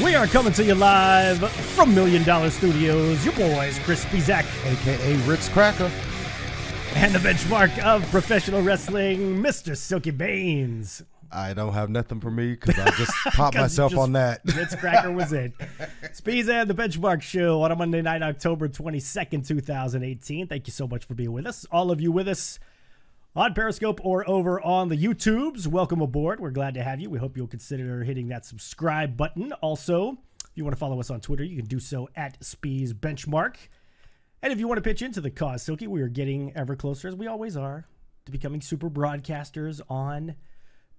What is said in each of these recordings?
We are coming to you live from $1 Million Studios. Your boys, Chris Speez, a.k.a. Ritz Cracker. And the benchmark of professional wrestling, Mr. Silky Baines. I don't have nothing for me because I just popped myself on that. Ritz Cracker was it. Speez and the Benchmark Show on a Monday night, October 22nd, 2018. Thank you so much for being with us. All of you with us on Periscope or over on the YouTubes, welcome aboard. We're glad to have you. We hope you'll consider hitting that subscribe button. Also, if you want to follow us on Twitter, you can do so at Speez Benchmark. And if you want to pitch into the cause, Silky, we are getting ever closer, as we always are, to becoming super broadcasters on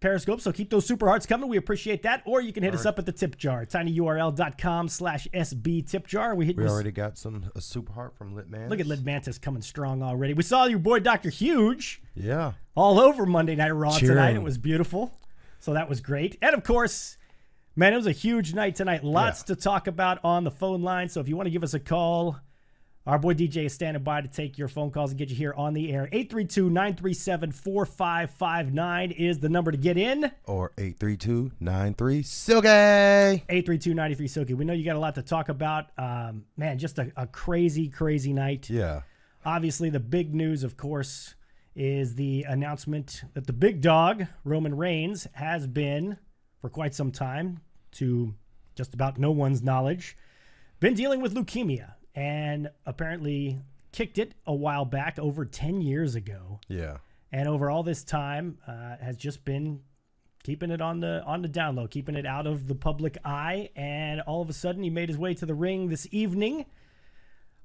Periscope. So keep those super hearts coming. We appreciate that. Or you can hit us up at the tip jar, tinyurl.com/SB tip jar. We already got a super heart from Lit Mantis. Look at Lit Mantis coming strong already. We saw your boy Dr. Huge. Yeah. All over Monday Night Raw Cheering. tonight. It was beautiful. So that was great. And of course, man, it was a huge night tonight. Lots to talk about on the phone line. So if you want to give us a call, our boy DJ is standing by to take your phone calls and get you here on the air. 832-937-4559 is the number to get in. Or 832-93-SILKY. 832-93-SILKY. We know you got a lot to talk about. Man, just a crazy, crazy night. Yeah. Obviously, the big news, of course, is the announcement that the big dog, Roman Reigns, has been, for quite some time, to just about no one's knowledge, been dealing with leukemia. And apparently kicked it a while back, over 10 years ago. Yeah. And over all this time has just been keeping it on the down low, keeping it out of the public eye. And all of a sudden he made his way to the ring this evening.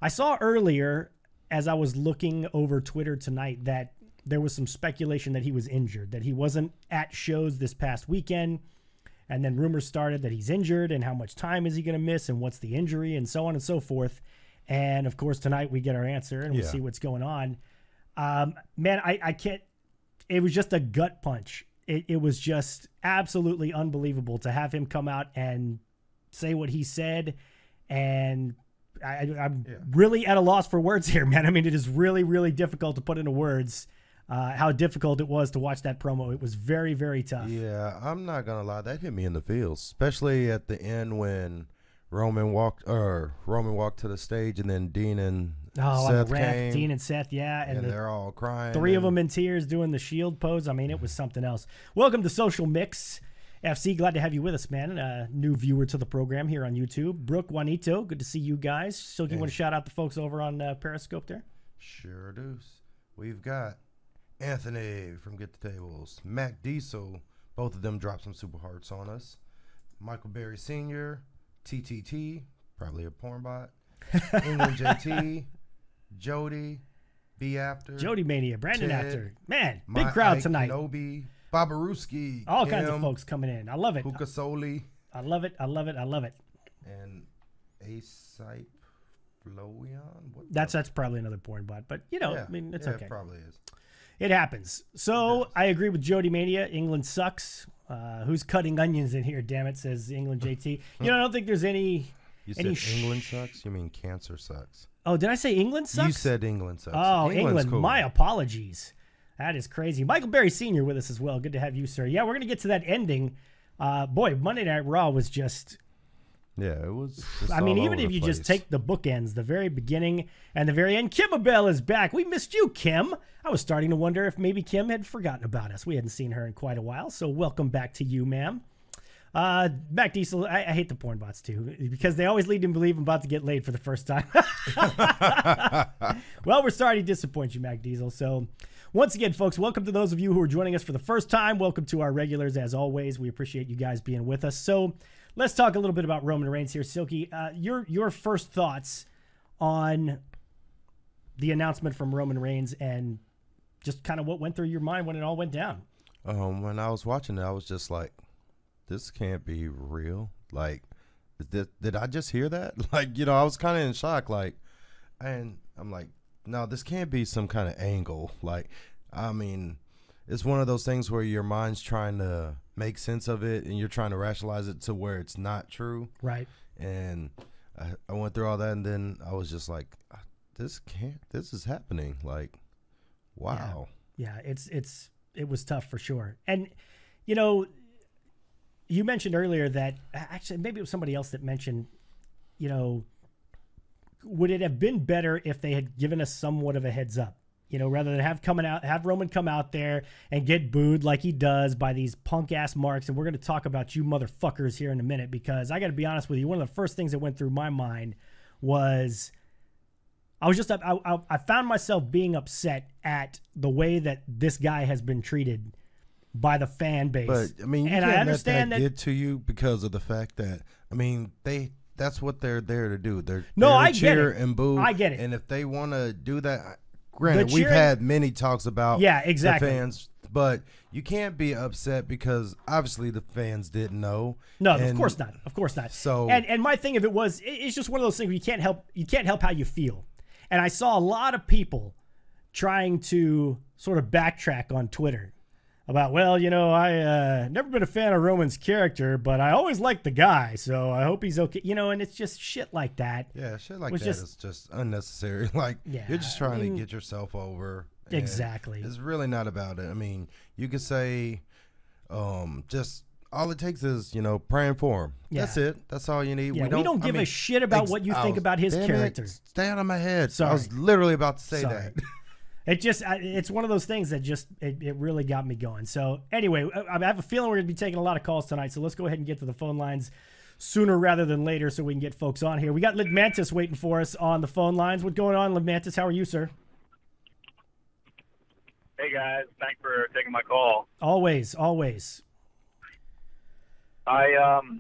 I saw earlier, as I was looking over Twitter tonight, that there was some speculation that he was injured, that he wasn't at shows this past weekend. And then rumors started that he's injured and how much time is he going to miss and what's the injury and so on and so forth. And, of course, tonight we get our answer and we'll see what's going on. Man, I can't – it was just a gut punch. It was just absolutely unbelievable to have him come out and say what he said. And I'm really at a loss for words here, man. I mean, it is really, really difficult to put into words how difficult it was to watch that promo. It was very, very tough. Yeah, I'm not going to lie. That hit me in the feels, especially at the end when Roman walked to the stage and then Dean and Seth came. Dean and Seth, yeah. And they're all crying. Three of them in tears doing the shield pose. I mean, it was something else. Welcome to Social Mix FC. Glad to have you with us, man. New viewer to the program here on YouTube. Brooke, Juanito, good to see you guys. So you want to shout out the folks over on Periscope there? Sure do. We've got Anthony from Get the Tables, Mac Diesel, both of them dropped some super hearts on us. Michael Berry Sr., TTT, probably a porn bot. England JT, Jody, B After, Jody Mania, Brandon Ted, After. Man, big crowd Ike tonight. Kenobi, Babaruski, all kinds of folks coming in. I love it. Hookah Soli. I love it. I love it. I love it. And A-Sipe Flowion. That's probably another porn bot, but I mean, it's okay. It probably is. It happens. So I agree with Jody Mania. England sucks. Who's cutting onions in here? Damn it, says England JT. I don't think there's any. You said England sucks? You mean cancer sucks? Oh, did I say England sucks? You said England sucks. Oh, England. Cool. My apologies. That is crazy. Michael Berry Sr. with us as well. Good to have you, sir. Yeah, we're going to get to that ending. Boy, Monday Night Raw was just. Yeah, it was. I mean, even if you just take the bookends, the very beginning and the very end, Kim Abell is back. We missed you, Kim. I was starting to wonder if maybe Kim had forgotten about us. We hadn't seen her in quite a while, so welcome back to you, ma'am. Mac Diesel, I hate the porn bots too, because they always lead me to believe I'm about to get laid for the first time. Well, we're sorry to disappoint you, Mac Diesel. So once again, folks, welcome to those of you who are joining us for the first time. Welcome to our regulars, as always. We appreciate you guys being with us. So let's talk a little bit about Roman Reigns here. Silky, your first thoughts on the announcement from Roman Reigns and just kind of what went through your mind when it all went down. When I was watching it, I was just like, this can't be real. Like, did I just hear that? Like, I was kind of in shock. Like, and I'm like, no, this can't be some kind of angle. Like, I mean, it's one of those things where your mind's trying to make sense of it and you're trying to rationalize it to where it's not true. Right. And I went through all that, and then I was just like, this is happening. Like, wow. Yeah, it was tough for sure. And you mentioned earlier that actually maybe it was somebody else that mentioned, would it have been better if they had given us somewhat of a heads up? Rather than have Roman come out there and get booed like he does by these punk ass marks. And we're going to talk about you motherfuckers here in a minute, because I got to be honest with you. One of the first things that went through my mind was I found myself being upset at the way that this guy has been treated by the fan base. But I mean, you and can't I understand let that get to you because of the fact that, I mean, that's what they're there to do. They're no, there to I cheer get it. and boo. I get it. And if they want to do that, granted, we've had many talks about exactly. the fans, but you can't be upset because obviously the fans didn't know. No, of course not. Of course not. So, and my thing of it was, it's just one of those things where you can't help how you feel. And I saw a lot of people trying to sort of backtrack on Twitter about, I never been a fan of Roman's character, but I always liked the guy, so I hope he's okay. And it's just shit like that. Yeah, shit like that is just unnecessary. Like, you're just trying to get yourself over. Exactly. It's really not about it. I mean, you could say just all it takes is, praying for him. Yeah. That's it. That's all you need. Yeah, we don't give a shit about what you think about his character. Stay out of my head. Sorry. I was literally about to say that. It's one of those things that just, it really got me going. So anyway, I have a feeling we're going to be taking a lot of calls tonight. So let's go ahead and get to the phone lines sooner rather than later so we can get folks on here. We got Lidmantis waiting for us on the phone lines. What's going on, Lidmantis? How are you, sir? Hey, guys. Thanks for taking my call. Always. I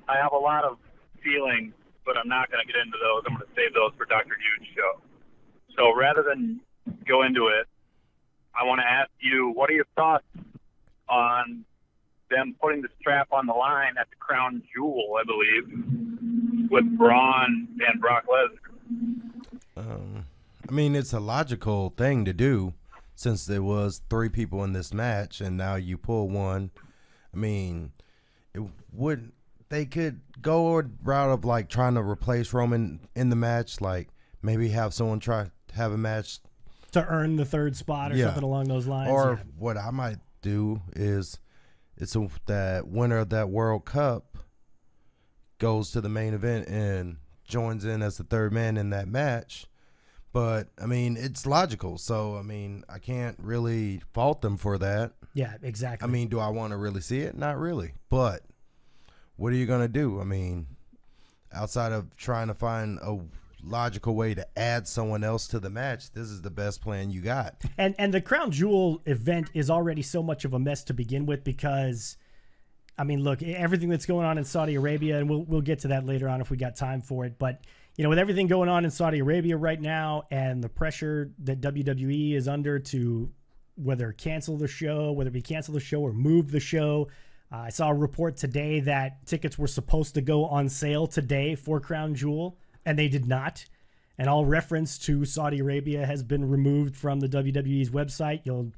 have a lot of feelings, but I'm not going to get into those. I'm going to save those for Dr. Huge's show. So rather than go into it, I want to ask you, what are your thoughts on them putting the strap on the line at the Crown Jewel, I believe, with Braun and Brock Lesnar? I mean, it's a logical thing to do since there was 3 people in this match, and now you pull one. I mean, they could go a route of like trying to replace Roman in the match, like maybe have someone try to have a match to earn the 3rd spot or something along those lines. Or what I might do is that winner of that World Cup goes to the main event and joins in as the 3rd man in that match. But, I mean, it's logical. So, I mean, I can't really fault them for that. Yeah, exactly. I mean, do I want to really see it? Not really. But what are you going to do? I mean, outside of trying to find a logical way to add someone else to the match, this is the best plan you got. And the Crown Jewel event is already so much of a mess to begin with because, I mean, look, everything that's going on in Saudi Arabia, and we'll get to that later on if we got time for it, but with everything going on in Saudi Arabia right now and the pressure that WWE is under to whether cancel the show, whether we cancel the show or move the show. I saw a report today that tickets were supposed to go on sale today for Crown Jewel, and they did not. And all reference to Saudi Arabia has been removed from the WWE's website. You'll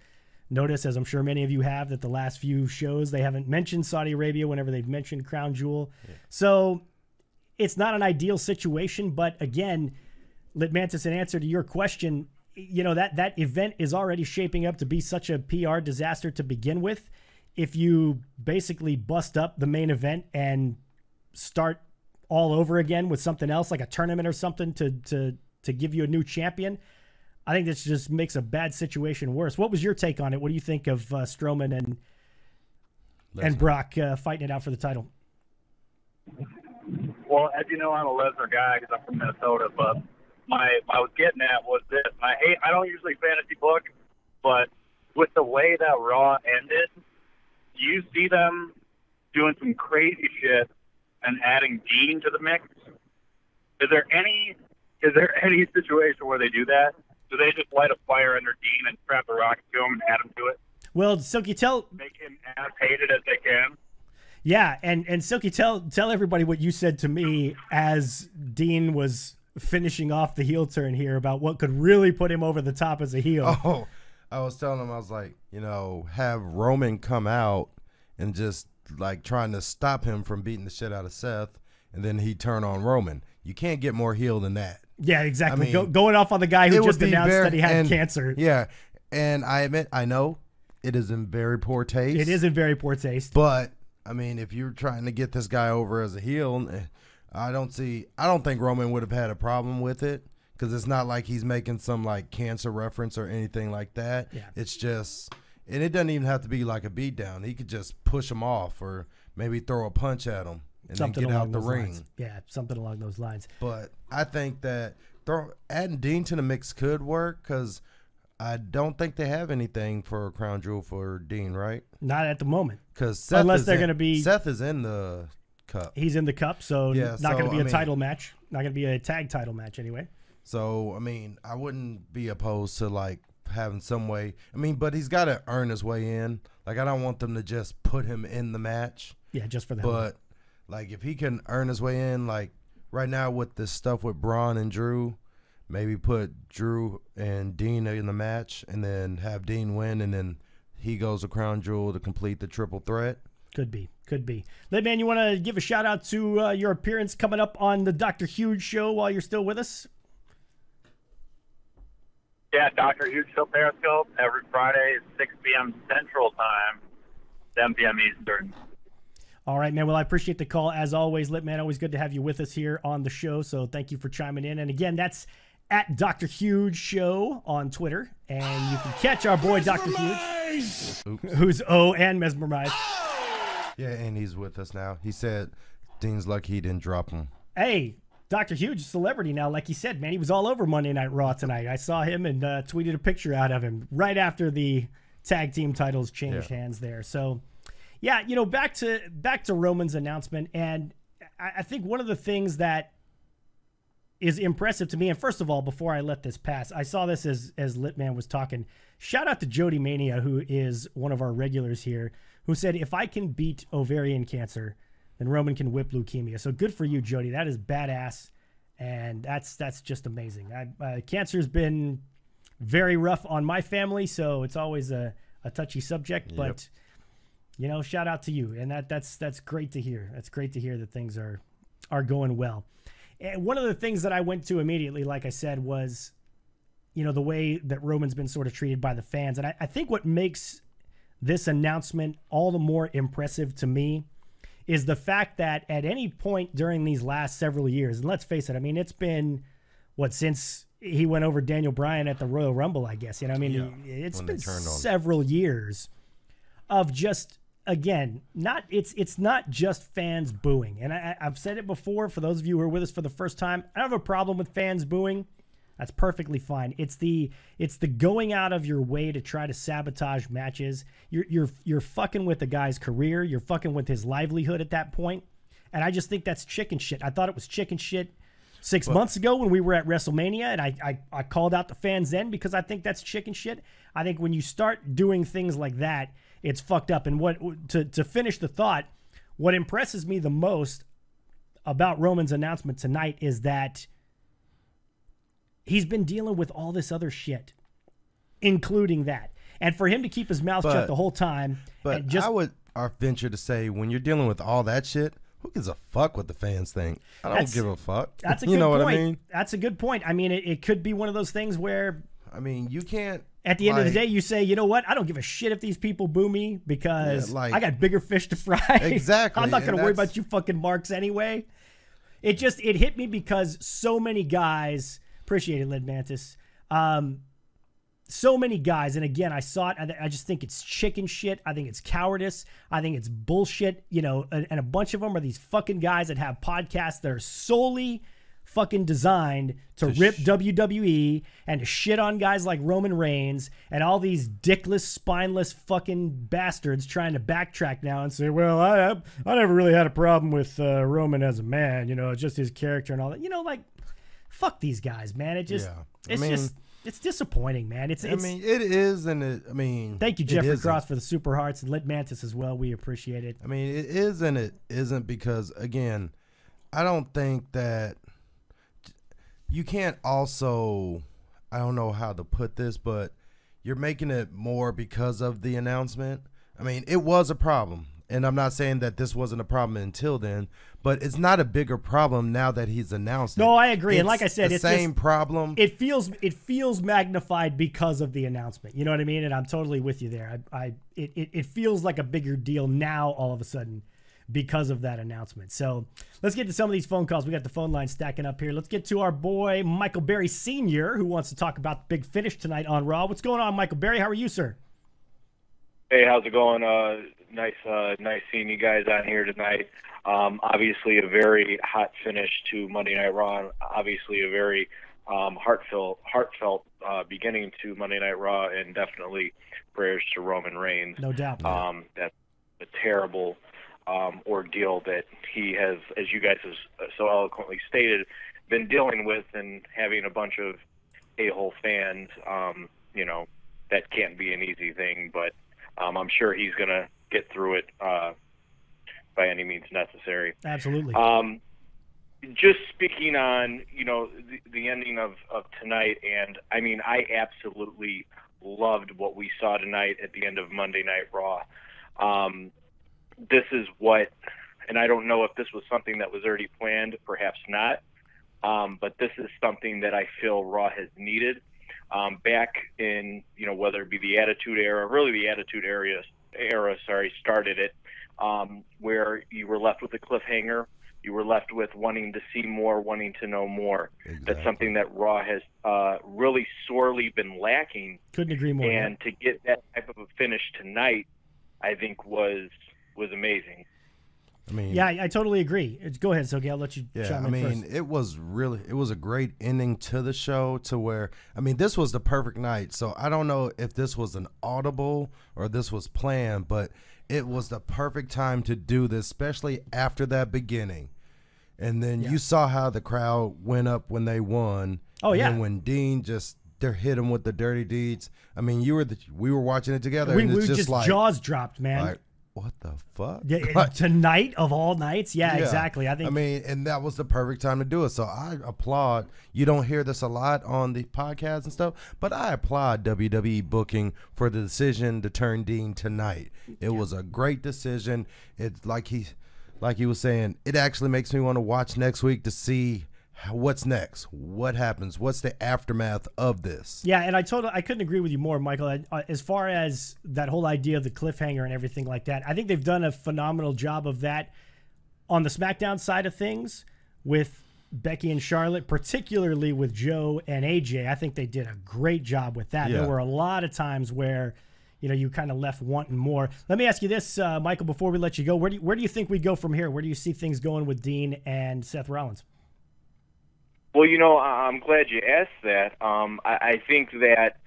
notice, as I'm sure many of you have, that the last few shows, they haven't mentioned Saudi Arabia whenever they've mentioned Crown Jewel. Yeah. So it's not an ideal situation, but again, Litmantis, in answer to your question, that event is already shaping up to be such a PR disaster to begin with. If you basically bust up the main event and start all over again with something else, like a tournament or something to give you a new champion, I think this just makes a bad situation worse. What was your take on it? What do you think of Strowman and Brock fighting it out for the title? Well, as you know, I'm a Lesnar guy because I'm from Minnesota, but I was getting at was this. I don't usually fantasy book, but with the way that Raw ended, do you see them doing some crazy shit and adding Dean to the mix? Is there any situation where they do that? Do they just light a fire under Dean and strap the rocket to him and add him to it? Well, Silky, make him as hated as they can. Yeah, and Silky, tell everybody what you said to me as Dean was finishing off the heel turn here about what could really put him over the top as a heel. Oh, I was telling him, I was like, have Roman come out and just like trying to stop him from beating the shit out of Seth, and then he turn on Roman. You can't get more heel than that. Yeah, exactly. I mean, going off on the guy who just announced that he had cancer. Yeah, and I admit, I know it is in very poor taste. It is in very poor taste. But I mean, if you're trying to get this guy over as a heel, I don't think Roman would have had a problem with it because it's not like he's making some like cancer reference or anything like that. Yeah. It's just, and it doesn't even have to be like a beatdown. He could just push him off or maybe throw a punch at him and Something then get along out the those ring. lines. Yeah, something along those lines. But I think that adding Dean to the mix could work because I don't think they have anything for a crown jewel for Dean, right? Not at the moment. Because unless they're going to be, Seth is in the cup. He's in the cup, so Yeah, not going to be a I mean, title match. Not going to be a tag title match anyway. So I mean, I wouldn't be opposed to like having some way. I mean, but he's got to earn his way in. Like I don't want them to just put him in the match. Yeah, just for that. But like if he can earn his way in, like right now with this stuff with Braun and Drew. Maybe put Drew and Dean in the match and then have Dean win and then he goes to Crown Jewel to complete the triple threat. Could be. Lidman, you want to give a shout out to your appearance coming up on the Dr. Huge show while you're still with us? Yeah, Dr. Huge Show Periscope every Friday at 6 p.m. Central Time, 7 p.m. Eastern. All right, man. Well, I appreciate the call as always. Litman, always good to have you with us here on the show. So thank you for chiming in. And again, that's at Dr. Huge Show on Twitter. And you can catch our boy Dr. Huge, who's and mesmerized. Yeah, and he's with us now. He said Dean's lucky he didn't drop him. Hey, Dr. Huge, celebrity now. Like he said, man, he was all over Monday Night Raw tonight. I saw him and tweeted a picture out of him right after the tag team titles changed hands there. So, yeah, you know, back to Roman's announcement. And I think one of the things that is impressive to me, and first of all, before I let this pass, I saw this as Litman was talking. Shout out to Jody Mania, who is one of our regulars here, who said, if I can beat ovarian cancer, then Roman can whip leukemia. So good for you, Jody. That is badass, and that's just amazing. Cancer's been very rough on my family, so it's always a touchy subject, but you know, shout out to you, and that's great to hear. That's great to hear that things are going well. And one of the things that I went to immediately, like I said, was, you know, the way that Roman's been sort of treated by the fans. And I think what makes this announcement all the more impressive to me is the fact that at any point during these last several years, and let's face it, I mean, it's been, since he went over Daniel Bryan at the Royal Rumble, I guess, you know, I mean, it's been several years of just, again, it's not just fans booing. And I've said it before, for those of you who are with us for the first time, I don't have a problem with fans booing. That's perfectly fine. It's the going out of your way to try to sabotage matches. You're fucking with the guy's career. You're fucking with his livelihood at that point. And I just think that's chicken shit. I thought it was chicken shit 6 months ago when we were at WrestleMania, and I called out the fans then because I think that's chicken shit. I think when you start doing things like that, it's fucked up. And to finish the thought, what impresses me the most about Roman's announcement tonight is that he's been dealing with all this other shit, including that. And for him to keep his mouth shut the whole time. But I would venture to say, when you're dealing with all that shit, who gives a fuck what the fans think? I don't give a fuck. That's a good point. What I mean? That's a good point. I mean, it could be one of those things where, I mean, you can't. At the end of the day, you say, you know what? I don't give a shit if these people boo me because I got bigger fish to fry. Exactly. I'm not going to worry about you fucking marks anyway. It hit me because so many guys, appreciate it, Lid Mantis. So many guys, and again, I saw it. I just think it's chicken shit. I think it's cowardice. I think it's bullshit. You know, and a bunch of them are these fucking guys that have podcasts that are solely fucking designed to rip WWE and to shit on guys like Roman Reigns and all these dickless, spineless fucking bastards trying to backtrack now and say, well, I never really had a problem with Roman as a man. You know, it's just his character and all that. You know, like, fuck these guys, man. It's disappointing, man. It is, and I mean, thank you, Jeffrey Cross, for the super hearts, and Lit Mantis as well. We appreciate it. I mean, it is and it isn't because, again, I don't think that you can't also, I don't know how to put this, but you're making it more because of the announcement. I mean, it was a problem. And I'm not saying that this wasn't a problem until then, but it's not a bigger problem now that he's announced it. No, I agree. And like I said, it's the same problem. It feels magnified because of the announcement. You know what I mean? And I'm totally with you there. It feels like a bigger deal now all of a sudden because of that announcement. So let's get to some of these phone calls. We got the phone line stacking up here. Let's get to our boy, Michael Berry Sr., who wants to talk about the big finish tonight on Raw. What's going on, Michael Berry? How are you, sir? Hey, how's it going? Nice seeing you guys on here tonight. Obviously, a very hot finish to Monday Night Raw. Obviously, a very heartfelt beginning to Monday Night Raw, and definitely prayers to Roman Reigns. No doubt. That's a terrible ordeal that he has, as you guys have so eloquently stated, been dealing with, and having a bunch of a-hole fans. That can't be an easy thing, but I'm sure he's going to get through it by any means necessary. Absolutely. Just speaking on, the ending of tonight, and I mean, I absolutely loved what we saw tonight at the end of Monday Night Raw. This is what, and I don't know if this was something that was already planned, perhaps not, but this is something that I feel Raw has needed. Back in, whether it be the Attitude Era, really the Attitude Era, started it, where you were left with a cliffhanger. You were left with wanting to see more, wanting to know more. Exactly. That's something that Raw has really sorely been lacking. Couldn't agree more. And to get that type of a finish tonight, I think was amazing. I mean, yeah, I totally agree. Go ahead, Sogi. I'll let you chime in first. it was a great ending to the show, to where, this was the perfect night. So I don't know if this was an audible or this was planned, but it was the perfect time to do this, especially after that beginning. And then you saw how the crowd went up when they won. Oh, yeah. And when Dean hit him with the dirty deeds. We were watching it together. We and it's just like, jaws dropped, man. Like, what the fuck? Yeah, tonight of all nights? Yeah, exactly. And that was the perfect time to do it. So I applaud. You don't hear this a lot on the podcast and stuff, but I applaud WWE booking for the decision to turn Dean tonight. It was a great decision. It's like he was saying, it actually makes me want to watch next week to see what's next, what happens, what's the aftermath of this. Yeah, and I couldn't agree with you more, Michael. As far as that whole idea of the cliffhanger and everything like that, I think they've done a phenomenal job of that on the SmackDown side of things with Becky and Charlotte, particularly with Joe and AJ. I think they did a great job with that. Yeah. There were a lot of times where you kind of left wanting more. Let me ask you this, Michael, before we let you go. Where do you think we go from here? Where do you see things going with Dean and Seth Rollins? Well, I'm glad you asked that. I think that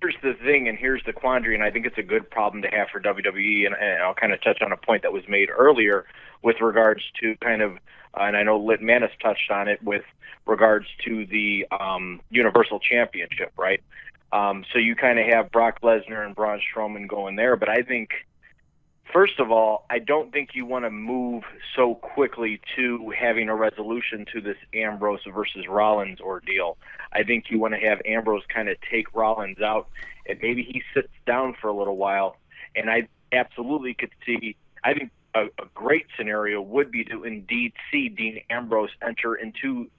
here's the thing, and here's the quandary, and I think it's a good problem to have for WWE, and I'll kind of touch on a point that was made earlier with regards to kind of, and I know Lit Manis touched on it, with regards to the Universal Championship, right? So you kind of have Brock Lesnar and Braun Strowman going there, but I think, first of all, I don't think you want to move so quickly to having a resolution to this Ambrose versus Rollins ordeal. I think you want to have Ambrose kind of take Rollins out, and maybe he sits down for a little while. And I absolutely could see, I think a great scenario would be to indeed see Dean Ambrose enter into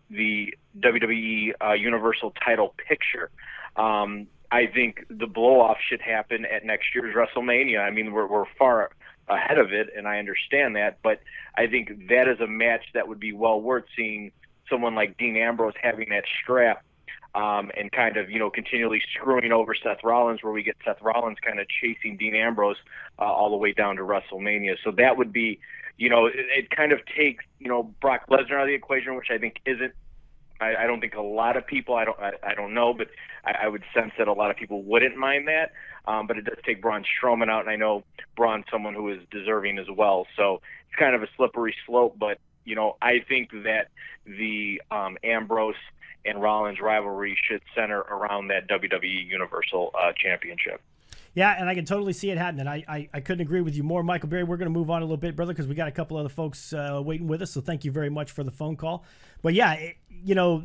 the WWE Universal title picture. I think the blow-off should happen at next year's WrestleMania. We're far ahead of it, and I understand that, but I think that is a match that would be well worth seeing someone like Dean Ambrose having that strap and kind of, continually screwing over Seth Rollins, where we get Seth Rollins kind of chasing Dean Ambrose all the way down to WrestleMania. So that would be, it kind of takes, Brock Lesnar out of the equation, which I think isn't, I don't think a lot of people, I don't know, but I would sense that a lot of people wouldn't mind that. But it does take Braun Strowman out, and I know Braun's someone who is deserving as well. So it's kind of a slippery slope, but, I think that the Ambrose and Rollins rivalry should center around that WWE Universal Championship. Yeah, and I can totally see it happening. I couldn't agree with you more, Michael Berry. We're going to move on a little bit, brother, because we got a couple other folks waiting with us, so thank you very much for the phone call. But yeah,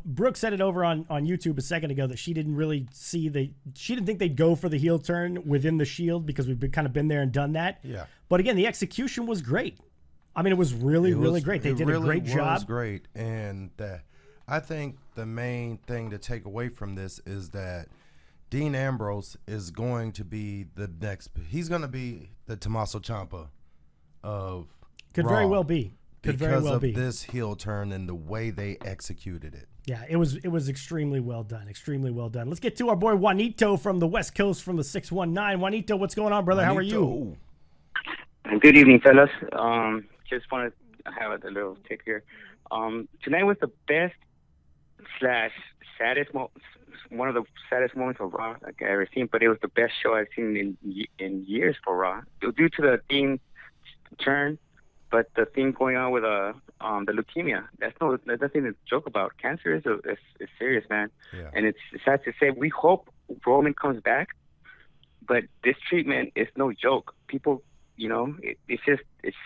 Brooke said it over on YouTube a second ago that she didn't really she didn't think they'd go for the heel turn within the Shield because we've kind of been there and done that. Yeah. But again, the execution was great. It was really great. They did a great job. It was great, and I think the main thing to take away from this is that Dean Ambrose is going to be the next. He's going to be the Tommaso Ciampa of Could Raw very well be. Could very because well of be. this heel turn and the way they executed it. Yeah, it was extremely well done. Extremely well done. Let's get to our boy Juanito from the West Coast from the 619. Juanito, what's going on, brother? How are you? Good evening, fellas. Just want to have a little tip here. Tonight was the best / saddest one of the saddest moments of Raw I've ever seen, but it was the best show I've seen in years for Raw. Due to the theme turn, but the thing going on with the leukemia, that's nothing to joke about. Cancer is serious, man. Yeah. And it's sad to say. We hope Roman comes back, but this treatment is no joke. People, it's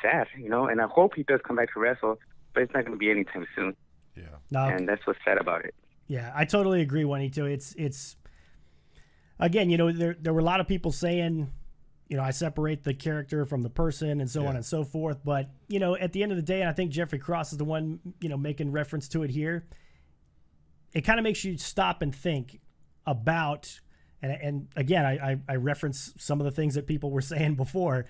sad, and I hope he does come back to wrestle, but it's not going to be anytime soon. Yeah. No, And that's what's sad about it. yeah, I totally agree, Juanito. It's again, there were a lot of people saying, I separate the character from the person and so on and so forth. But, at the end of the day, and I think Jeffrey Cross is the one, making reference to it here, it kind of makes you stop and think about, and again, I reference some of the things that people were saying before,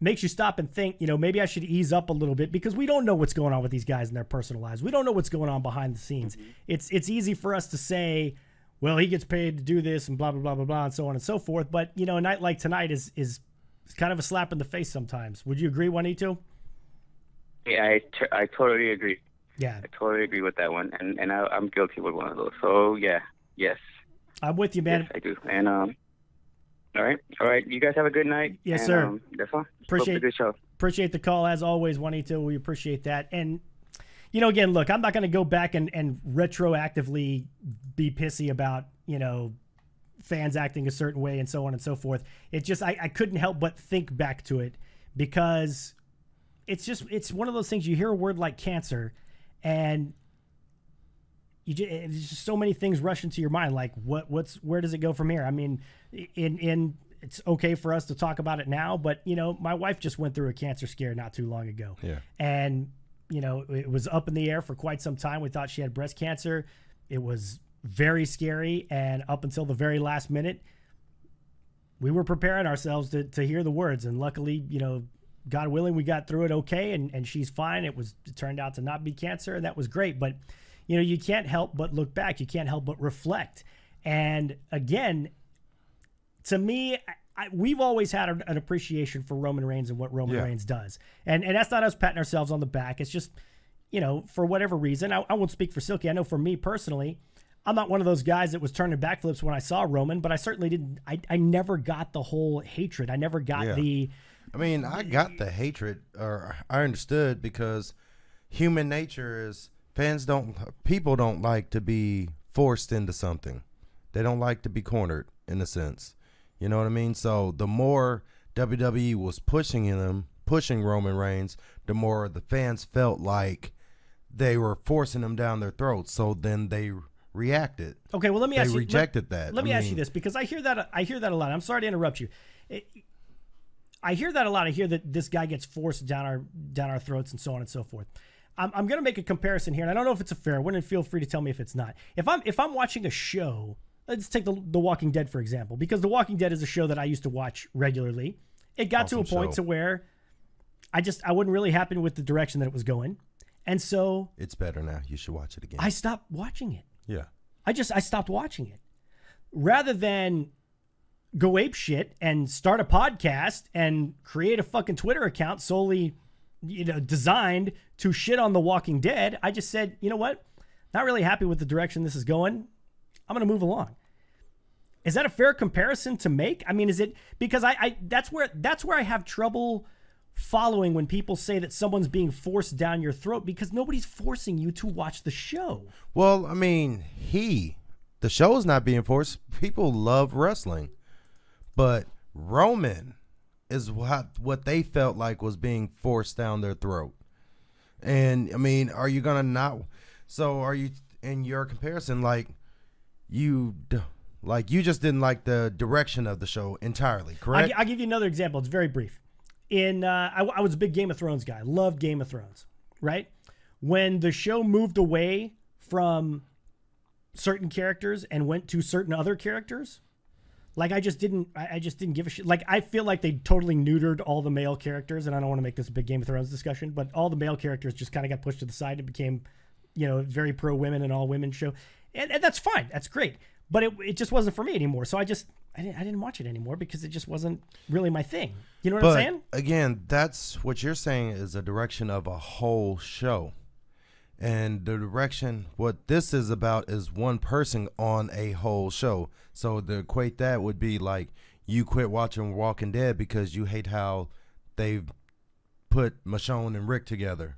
makes you stop and think, maybe I should ease up a little bit because we don't know what's going on with these guys in their personal lives. We don't know what's going on behind the scenes. It's easy for us to say, well, he gets paid to do this and blah, blah, blah, blah, blah, and so on and so forth. But, a night like tonight is kind of a slap in the face sometimes. Would you agree, Juanito? Yeah, I totally agree. Yeah. I totally agree with that one. And I'm guilty with one of those. So, yeah, yes. I'm with you, man. Yes, I do. And, all right. You guys have a good night. Yes, and, sir. That's all. Appreciate a good show. Appreciate the call as always, Juanito. We appreciate that. And, again, look, I'm not going to go back and retroactively be pissy about, fans acting a certain way and so on and so forth. It just, I couldn't help but think back to it because it's one of those things. You hear a word like cancer and there's just so many things rush into your mind. Like where does it go from here? I mean, it's okay for us to talk about it now, but my wife just went through a cancer scare not too long ago. Yeah. And, it was up in the air for quite some time. We thought she had breast cancer. It was very scary. And up until the very last minute, we were preparing ourselves to hear the words. And luckily, God willing, we got through it okay. And she's fine. It turned out to not be cancer. And that was great. But, you can't help but look back. You can't help but reflect. And again, to me, we've always had an appreciation for Roman Reigns and what Roman Reigns does. And that's not us patting ourselves on the back. It's just, for whatever reason, I won't speak for Silky. I know for me personally, I'm not one of those guys that was turning backflips when I saw Roman, but I certainly didn't. I never got the whole hatred. I never got the... I mean, I got the hatred, or I understood because human nature is people don't like to be forced into something. They don't like to be cornered in a sense. You know what I mean? So the more WWE was pushing Roman Reigns, the more the fans felt like they were forcing him down their throats. So then they reacted. Okay, well, let me ask you. They rejected that. Let me ask you this, because I hear that a lot. I'm sorry to interrupt you. I hear that a lot. I hear that this guy gets forced down our throats and so on and so forth. I'm going to make a comparison here, and I don't know if it's a fair one, and feel free to tell me if it's not. If I'm watching a show, let's take The Walking Dead, for example, because The Walking Dead is a show that I used to watch regularly. It got to a point to where I wasn't really happy with the direction that it was going. And so it's better now. You should watch it again. I stopped watching it. Yeah. I stopped watching it. Rather than go ape shit and start a podcast and create a fucking Twitter account solely, designed to shit on The Walking Dead, I just said, you know what? Not really happy with the direction this is going. I'm going to move along. Is that a fair comparison to make? I mean, is it because that's where I have trouble following when people say that someone's being forced down your throat, because nobody's forcing you to watch the show. Well, I mean, the show is not being forced. People love wrestling, but Roman is what they felt like was being forced down their throat. And I mean, are you gonna not? So are you, in your comparison, you just didn't like the direction of the show entirely, correct? I'll give you another example. It's very brief. I was a big Game of Thrones guy. Loved Game of Thrones, right? When the show moved away from certain characters and went to certain other characters, Like I just didn't give a shit. Like I feel like they totally neutered all the male characters, and I don't want to make this a big Game of Thrones discussion, but all the male characters just kind of got pushed to the side and became, very pro women and all women show, and that's fine, that's great. But it just wasn't for me anymore. So I didn't watch it anymore because it just wasn't really my thing. You know what I'm saying? Again, that's what you're saying is a direction of a whole show. And the direction, what this is about is one person on a whole show. So to equate that would be like you quit watching Walking Dead because you hate how they've put Michonne and Rick together,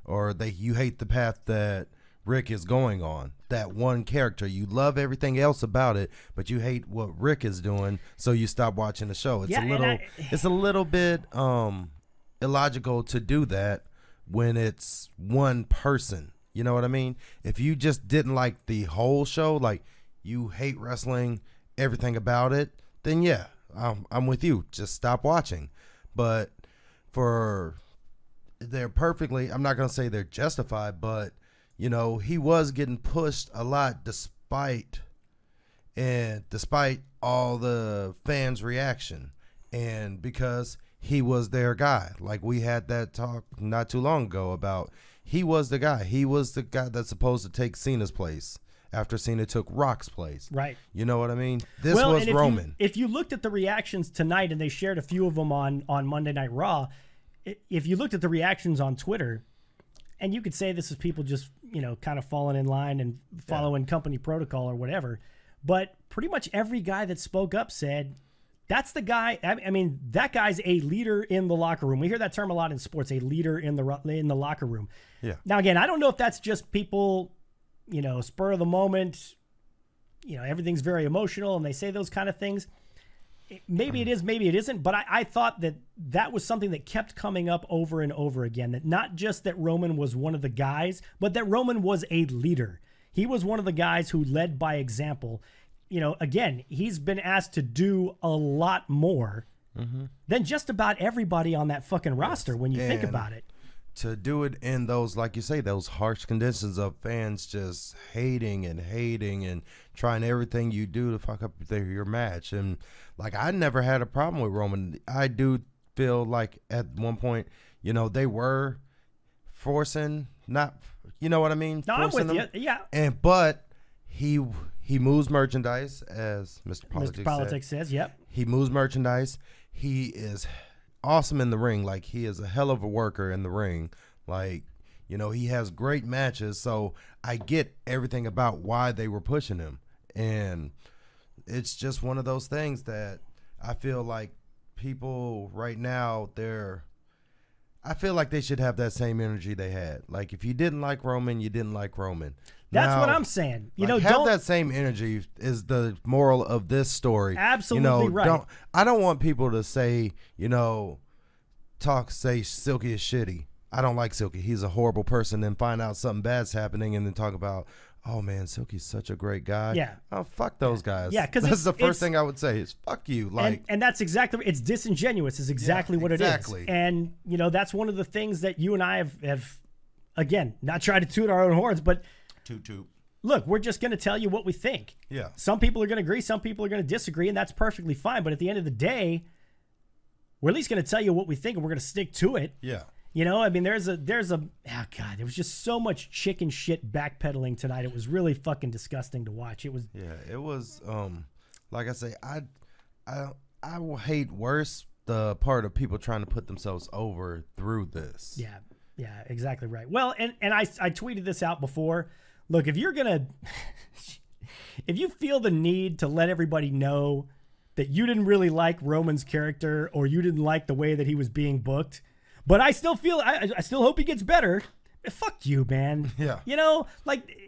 or you hate the path that Rick is going on. That one character. You love everything else about it, but you hate what Rick is doing, so you stop watching the show. It's a little bit illogical to do that when it's one person. You know what I mean? If you just didn't like the whole show, like you hate wrestling, everything about it, then yeah, I'm with you. Just stop watching. But they're perfectly, I'm not going to say they're justified, but he was getting pushed a lot despite all the fans' reaction, and because he was their guy. Like we had that talk not too long ago about he was the guy. He was the guy that's supposed to take Cena's place after Cena took Rock's place. Right. You know what I mean? This was Roman. If you looked at the reactions tonight, and they shared a few of them on Monday Night Raw, if you looked at the reactions on Twitter, and you could say this is people just, kind of falling in line and following company protocol or whatever, but pretty much every guy that spoke up said, that's the guy. I mean, that guy's a leader in the locker room. We hear that term a lot in sports, a leader in the locker room. Yeah. Now, again, I don't know if that's just people, spur of the moment, everything's very emotional and they say those kind of things. Maybe it is, maybe it isn't. But I thought that was something that kept coming up over and over again, that not just that Roman was one of the guys, but that Roman was a leader. He was one of the guys who led by example. Again, he's been asked to do a lot more than just about everybody on that fucking roster when you think about it. To do it in those, like you say, those harsh conditions of fans just hating and trying everything you do to fuck up your match. And like, I never had a problem with Roman. I do feel like at one point, they were forcing, not, you know what I mean? No, I'm with you. Yeah. But he moves merchandise, as Mr. Politics says. Yep. He moves merchandise. He is awesome in the ring. Like, he is a hell of a worker in the ring. Like, he has great matches. So I get everything about why they were pushing him. And it's just one of those things that I feel like people right now, I feel like they should have that same energy they had. Like, if you didn't like Roman, you didn't like Roman. That's what I'm saying. Have that same energy is the moral of this story. Absolutely right. I don't want people to say, say Silky is shitty. I don't like Silky. He's a horrible person. Then find out something bad's happening and then talk about, oh man, Silky's such a great guy. Yeah. Oh, fuck those guys. Yeah, because that's the first thing I would say is fuck you. Like, and that's exactly, it's disingenuous is exactly what it is. And that's one of the things that you and I have again, not trying to toot our own horns, but toot. Look, we're just going to tell you what we think. Yeah. Some people are going to agree, some people are going to disagree, and that's perfectly fine. But at the end of the day, we're at least going to tell you what we think, and we're going to stick to it. Yeah. I mean, there's a oh God, there was just so much chicken shit backpedaling tonight. It was really fucking disgusting to watch. It was. Yeah, it was. Like I say, I will hate worse the part of people trying to put themselves over through this. Yeah, exactly right. Well, and I tweeted this out before. Look, if you feel the need to let everybody know that you didn't really like Roman's character or you didn't like the way that he was being booked, but I still hope he gets better. Fuck you, man. Yeah.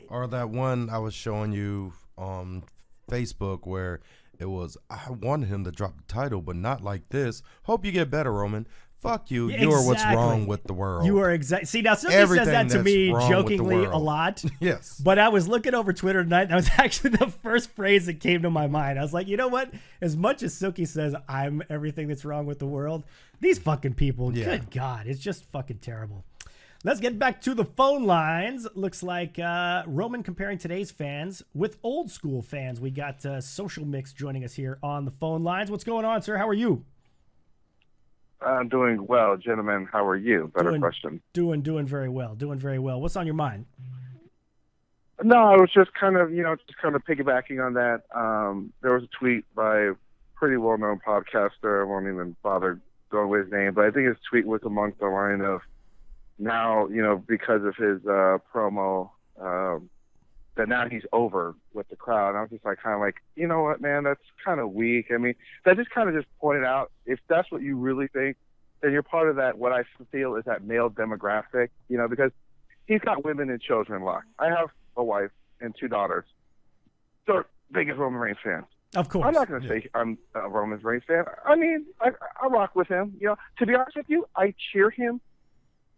Or that one I was showing you on Facebook where it was, I wanted him to drop the title, but not like this. Hope you get better, Roman. Fuck you. Yeah, you are what's wrong with the world. You are exactly. See, now somebody says that to me jokingly a lot. Yes. But I was looking over Twitter tonight. That was actually the first phrase that came to my mind. I was like, you know what? As much as Silky says I'm everything that's wrong with the world, these fucking people, good God, it's just fucking terrible. Let's get back to the phone lines. Looks like Roman comparing today's fans with old school fans. We got Social Mix joining us here on the phone lines. What's going on, sir? How are you? I'm doing well, gentlemen. How are you? Better question. Doing very well. Doing very well. What's on your mind? No, I was just kind of piggybacking on that. There was a tweet by a pretty well-known podcaster. I won't even bother going with his name, but I think his tweet was amongst the line of, now, because of his promo, that now he's over with the crowd. And I was just kind of like, you know what, man, that's kind of weak. I mean, that just kind of just pointed out, if that's what you really think, then you're part of that, what I feel is that male demographic, because he's got women and children locked. I have a wife and 2 daughters. So, biggest Roman Reigns fan. Of course. I'm not going to say I'm a Roman Reigns fan. I mean, I rock with him. To be honest with you, I cheer him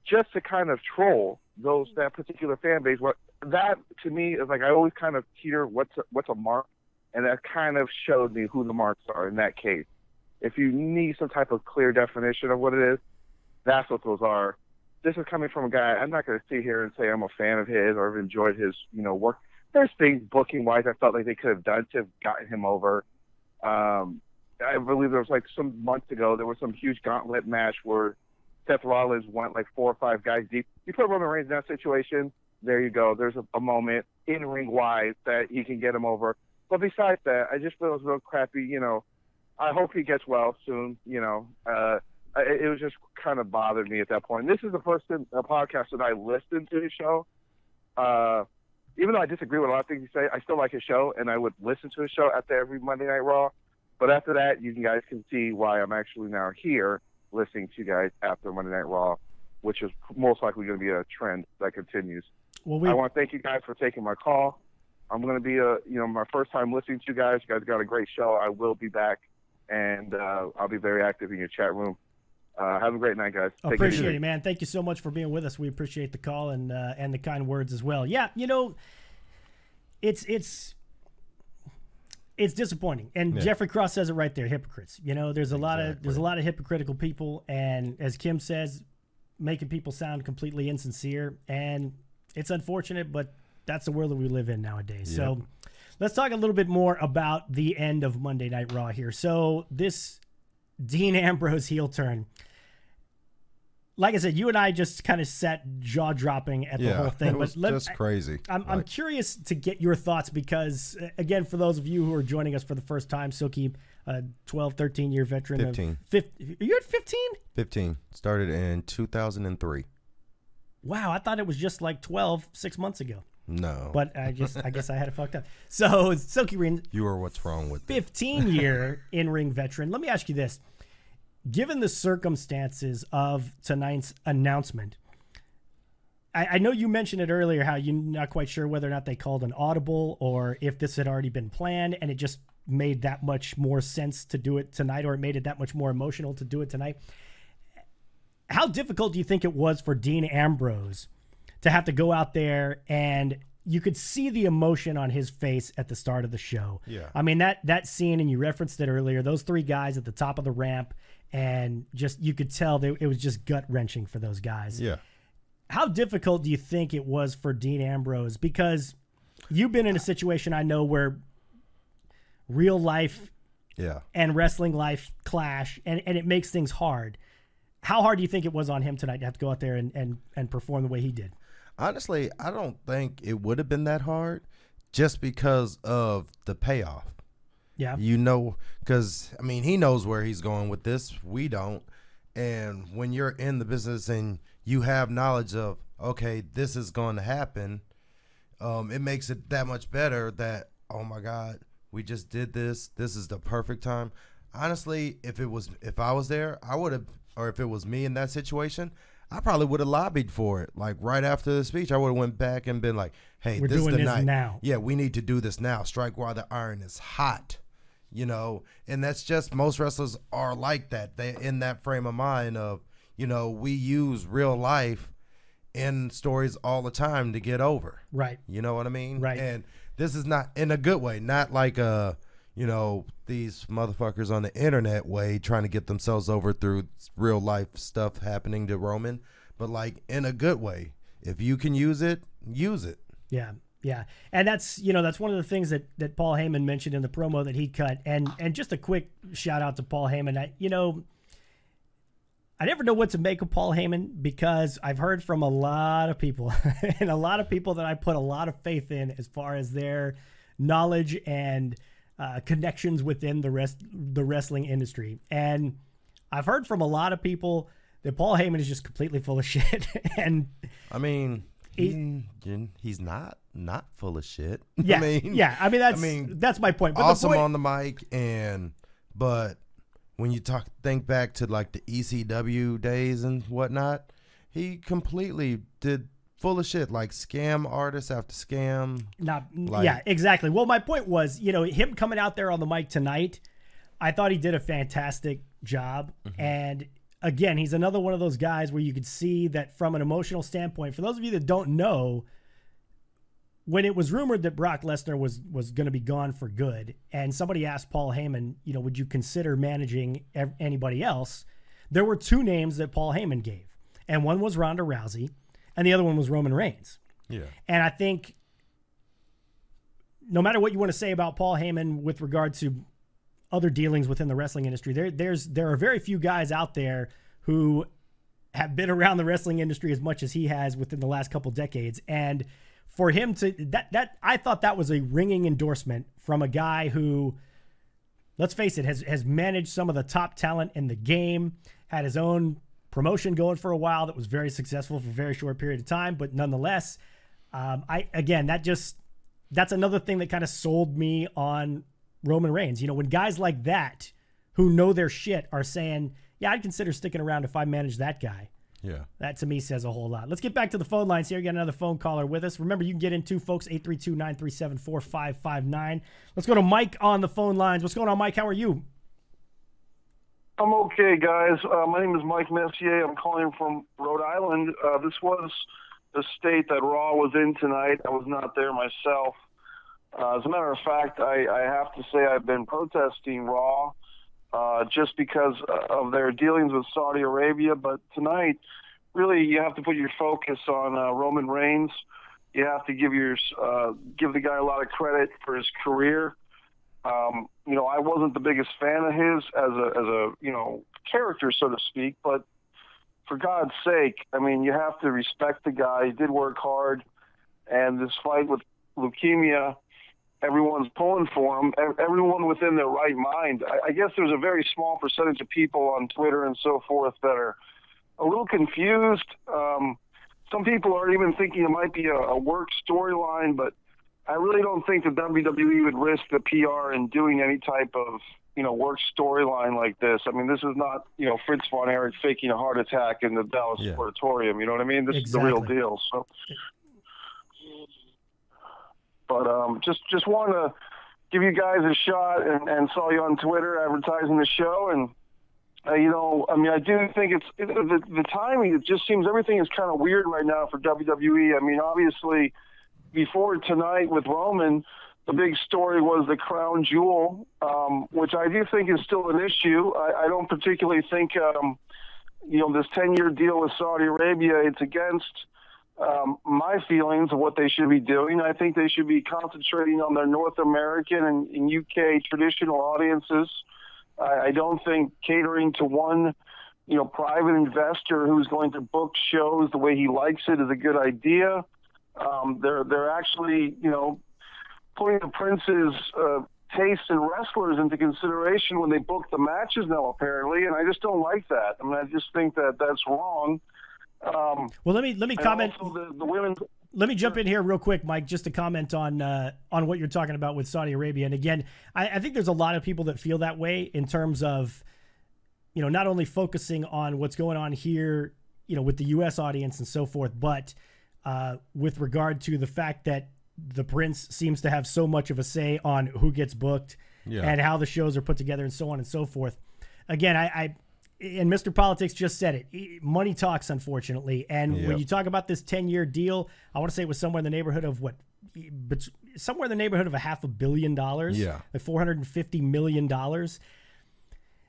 just to kind of troll that particular fan base. What that to me is like, I always kind of teeter what's a mark, and that kind of showed me who the marks are in that case. If you need some type of clear definition of what it is, that's what those are. This is coming from a guy. I'm not going to sit here and say I'm a fan of his or have enjoyed his work. There's things booking wise I felt like they could have done to have gotten him over. I believe there was some months ago there was some huge gauntlet match where Seth Rollins went 4 or 5 guys deep. You put Roman Reigns in that situation, there you go. There's a moment in ring wise that he can get him over. But besides that, I just feel it was real crappy. I hope he gets well soon. It was just kind of bothered me at that point. This is the first podcast that I listened to his show. Even though I disagree with a lot of things he say, I still like his show, and I would listen to his show after every Monday Night Raw. But after that, you guys can see why I'm actually now here listening to you guys after Monday Night Raw, which is most likely going to be a trend that continues. Well, I want to thank you guys for taking my call. I'm going to be my first time listening to you guys. You guys got a great show. I will be back, and I'll be very active in your chat room. Have a great night, guys. Appreciate it, man. Thank you so much for being with us. We appreciate the call and the kind words as well. Yeah, it's disappointing, and Jeffrey Cross says it right there. Hypocrites. There's a lot of hypocritical people, and as Kim says, making people sound completely insincere, and it's unfortunate, but that's the world that we live in nowadays. Yep. So let's talk a little bit more about the end of Monday Night Raw here. So this Dean Ambrose heel turn, like I said, you and I just kind of sat jaw-dropping at the whole thing. It was just crazy. I'm curious to get your thoughts because, again, for those of you who are joining us for the first time, Silky, 12, 13-year veteran. 15. You're at 15? 15. Started in 2003. Wow, I thought it was just 12, 6 months ago. No. But I guess I had it fucked up. So, Silky Green. You are what's wrong with 15-year in-ring veteran. Let me ask you this. Given the circumstances of tonight's announcement, I know you mentioned it earlier how you're not quite sure whether or not they called an audible or if this had already been planned and it just made that much more sense to do it tonight, or it made it that much more emotional to do it tonight. How difficult do you think it was for Dean Ambrose to have to go out there, and you could see the emotion on his face at the start of the show? Yeah. I mean, that scene, and you referenced it earlier, those 3 guys at the top of the ramp, and just you could tell that it was just gut-wrenching for those guys. Yeah. How difficult do you think it was for Dean Ambrose? Because you've been in a situation, I know, where real life and wrestling life clash, and it makes things hard. How hard do you think it was on him tonight to have to go out there and perform the way he did? Honestly, I don't think it would have been that hard just because of the payoff. Yeah. Because, I mean, he knows where he's going with this. We don't. And when you're in the business and you have knowledge of, okay, this is going to happen, it makes it that much better that, oh, my God, we just did this. This is the perfect time. Honestly, if I was there, I would have, or if it was me in that situation, I probably would have lobbied for it. Like right after the speech, I would have went back and been like, hey, we're this is doing the this night. Now. Yeah, we need to do this now. Strike while the iron is hot. And that's just, most wrestlers are like that. They in that frame of mind of, we use real life in stories all the time to get over. Right. You know what I mean? Right. And this is not in a good way, not like these motherfuckers on the internet way trying to get themselves over through real life stuff happening to Roman. but like in a good way. If you can use it, use it. Yeah. Yeah. And that's one of the things that Paul Heyman mentioned in the promo that he cut. And just a quick shout out to Paul Heyman. I never know what to make of Paul Heyman because I've heard from a lot of people and a lot of people that I put a lot of faith in as far as their knowledge and connections within the wrestling industry. And I've heard from a lot of people that Paul Heyman is just completely full of shit. And I mean, he's not full of shit. Yeah, that's my point. But awesome on the mic, but when you think back to like the ECW days and whatnot, he completely did full of shit, like scam artist after scam. Yeah, exactly. Well, my point was, him coming out there on the mic tonight, I thought he did a fantastic job. Mm-hmm. And again, he's another one of those guys where you could see that from an emotional standpoint, for those of you that don't know, when it was rumored that Brock Lesnar was going to be gone for good, and somebody asked Paul Heyman, would you consider managing anybody else? There were two names that Paul Heyman gave, and one was Ronda Rousey, and the other one was Roman Reigns. Yeah. And I think no matter what you want to say about Paul Heyman with regard to other dealings within the wrestling industry, there are very few guys out there who have been around the wrestling industry as much as he has within the last couple decades. And for him to that I thought that was a ringing endorsement from a guy who, let's face it, has managed some of the top talent in the game, had his own promotion going for a while that was very successful for a very short period of time, but nonetheless, that's another thing that kind of sold me on Roman Reigns. When guys like that who know their shit are saying, yeah, I'd consider sticking around if I managed that guy. Yeah. That to me says a whole lot. Let's get back to the phone lines here. We got another phone caller with us. Remember, you can get in too, folks, 832-937-4559. Let's go to Mike on the phone lines. What's going on, Mike? How are you? I'm okay, guys. My name is Mike Messier. I'm calling from Rhode Island. This was the state that Raw was in tonight. I was not there myself. As a matter of fact, I have to say I've been protesting Raw just because of their dealings with Saudi Arabia. But tonight, really, you have to put your focus on Roman Reigns. You have to give the guy a lot of credit for his career. I wasn't the biggest fan of his as a character, so to speak. But for God's sake, I mean, you have to respect the guy. He did work hard, and this fight with leukemia, everyone's pulling for him. Everyone within their right mind. I guess there's a very small percentage of people on Twitter and so forth that are a little confused. Some people are even thinking it might be a work storyline, but I really don't think the WWE would risk the PR in doing any type of, work storyline like this. I mean, this is not, Fritz von Erich faking a heart attack in the Dallas Sportatorium. You know what I mean? This is the real deal. So. But just want to give you guys a shot and saw you on Twitter advertising the show. And, I do think the timing, it just seems everything is kind of weird right now for WWE. I mean, obviously, before tonight with Roman, the big story was the crown jewel, which I do think is still an issue. I don't particularly think, this 10-year deal with Saudi Arabia, it's against my feelings of what they should be doing. I think they should be concentrating on their North American and UK traditional audiences. I don't think catering to one, private investor who's going to book shows the way he likes it is a good idea. They're actually, putting the prince's taste in wrestlers into consideration when they book the matches now, apparently, and I just don't like that. I mean, I just think that that's wrong. Well, let me comment. The women. Let me jump in here real quick, Mike, just to comment on what you're talking about with Saudi Arabia. And again, I think there's a lot of people that feel that way in terms of, not only focusing on what's going on here, with the U.S. audience and so forth, but with regard to the fact that the prince seems to have so much of a say on who gets booked and how the shows are put together and so on and so forth. Again, and Mr. Politics just said it. Money talks, unfortunately. And when you talk about this 10-year deal, I want to say it was somewhere in the neighborhood of somewhere in the neighborhood of $500 million. Yeah. Like $450 million.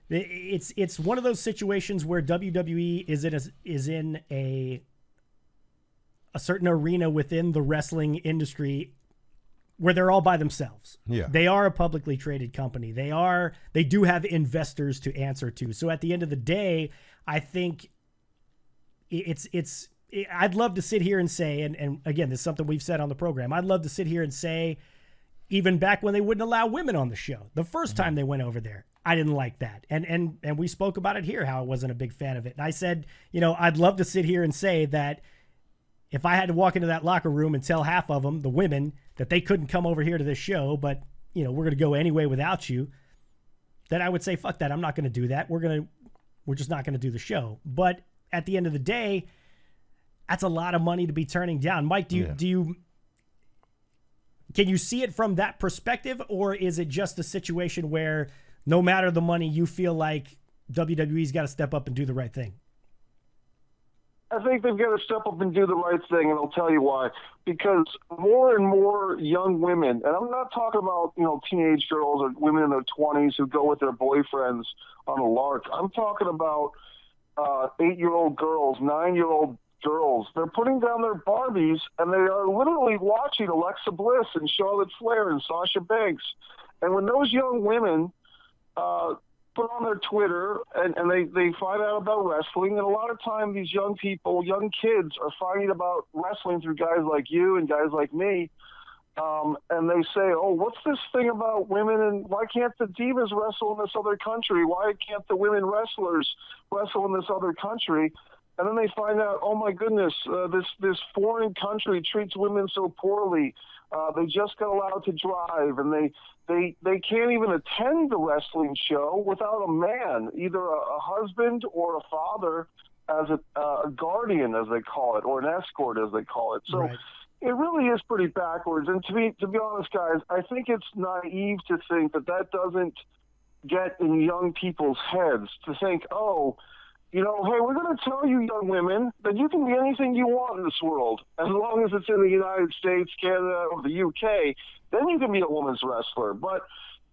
It's one of those situations where WWE is in a certain arena within the wrestling industry where they're all by themselves. Yeah. They are a publicly traded company. They do have investors to answer to. So at the end of the day, I think I'd love to sit here and say, and again, this is something we've said on the program, I'd love to sit here and say, even back when they wouldn't allow women on the show, the first time they went over there, I didn't like that. And we spoke about it here, how I wasn't a big fan of it. And I said, I'd love to sit here and say that if I had to walk into that locker room and tell half of them, the women, that they couldn't come over here to this show, but, we're going to go anyway without you, then I would say, fuck that. I'm not going to do that. We're just not going to do the show. But at the end of the day, that's a lot of money to be turning down. Mike, can you see it from that perspective, or is it just a situation where no matter the money, you feel like WWE's got to step up and do the right thing? I think they've got to step up and do the right thing, and I'll tell you why. Because more and more young women, and I'm not talking about, teenage girls or women in their 20s who go with their boyfriends on a lark. I'm talking about 8-year-old girls, 9-year-old girls. They're putting down their Barbies, and they are literally watching Alexa Bliss and Charlotte Flair and Sasha Banks. And when those young women put on their Twitter and they find out about wrestling, and a lot of time these young people, young kids, are finding about wrestling through guys like you and guys like me, and they say, oh, what's this thing about women, and why can't the divas wrestle in this other country? Why can't the women wrestlers wrestle in this other country? And then they find out, oh my goodness, this foreign country treats women so poorly. They just got allowed to drive, and they can't even attend the wrestling show without a man, either a husband or a father, as a guardian, as they call it, or an escort, as they call it. So It really is pretty backwards. And to be honest, guys, I think it's naive to think that doesn't get in young people's heads to think, oh, hey, we're going to tell you, young women, that you can be anything you want in this world, as long as it's in the United States, Canada, or the UK, then you can be a women's wrestler. But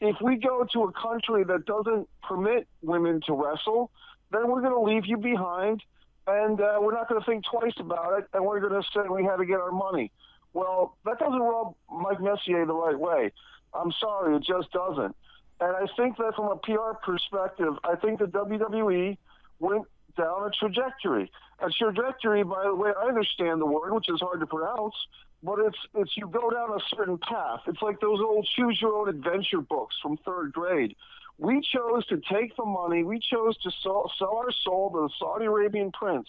if we go to a country that doesn't permit women to wrestle, then we're going to leave you behind, and we're not going to think twice about it, and we're going to say we had to get our money. Well, that doesn't rub Mike Messier the right way. I'm sorry, it just doesn't. And I think that from a PR perspective, I think the WWE went down a trajectory. A trajectory, by the way, I understand the word, which is hard to pronounce, but it's you go down a certain path. It's like those old choose-your-own-adventure books from 3rd grade. We chose to take the money. We chose to sell our soul to the Saudi Arabian prince.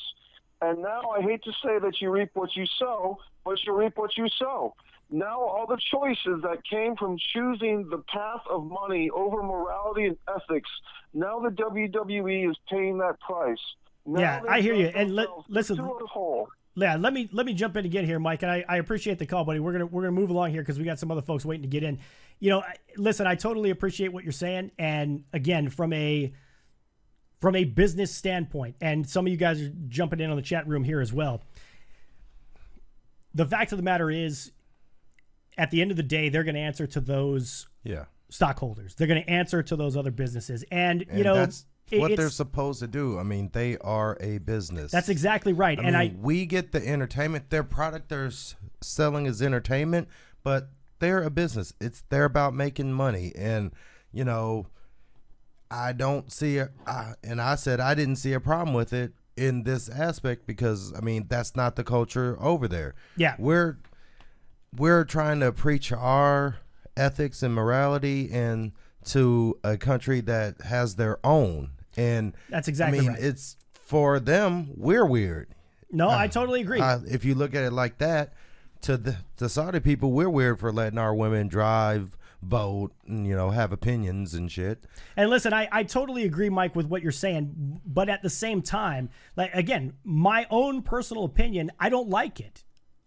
And now I hate to say that you reap what you sow, but you reap what you sow. Now all the choices that came from choosing the path of money over morality and ethics, now the WWE is paying that price. Now yeah, I hear you. And listen, hole. Yeah, let me jump in again here, Mike. And I appreciate the call, buddy. We're gonna move along here because we got some other folks waiting to get in. Listen, I totally appreciate what you're saying. And again, from a business standpoint, and some of you guys are jumping in on the chat room here as well. The fact of the matter is, at the end of the day, they're going to answer to those stockholders. They're going to answer to those other businesses. And that's what they're supposed to do. I mean, they are a business. That's exactly right. We get the entertainment. Their product they're selling is entertainment, but they're a business. They're about making money. And, I don't see and I said I didn't see a problem with it in this aspect because, that's not the culture over there. Yeah. We're trying to preach our ethics and morality and to a country that has their own. And that's exactly right. It's for them, we're weird. No, I totally agree. If you look at it like that, to the Saudi people, we're weird for letting our women drive, vote, and, have opinions and shit. And listen, I totally agree, Mike, with what you're saying. But at the same time, like, again, my own personal opinion, I don't like it.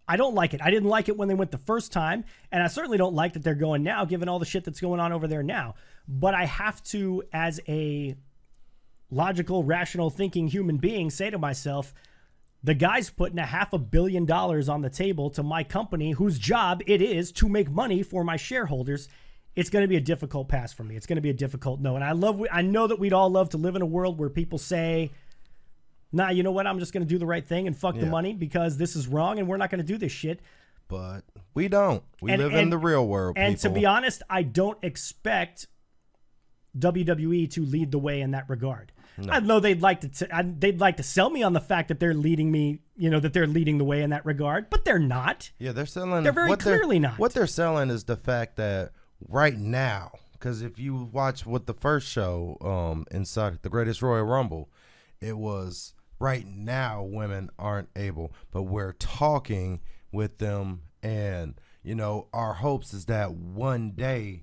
I don't like it. I didn't like it when they went the first time, and I certainly don't like that they're going now, given all the shit that's going on over there now. But I have to, as a logical, rational thinking human being, say to myself, the guy's putting $500 million on the table to my company, whose job it is to make money for my shareholders. it's going to be a difficult pass for me. It's going to be a difficult no. And I know that we'd all love to live in a world where people say, nah, you know what? I'm just going to do the right thing and fuck the money because this is wrong and we're not going to do this shit. But we don't. We live in the real world, and people. To be honest, I don't expect WWE to lead the way in that regard. No. I know they'd like to sell me on the fact that they're leading me, that they're leading the way in that regard, but they're not. Yeah, they're selling. They're very clearly not. What they're selling is the fact that right now, because if you watch what the first show inside the Greatest Royal Rumble, it was right now women aren't able, but we're talking with them, and our hopes is that one day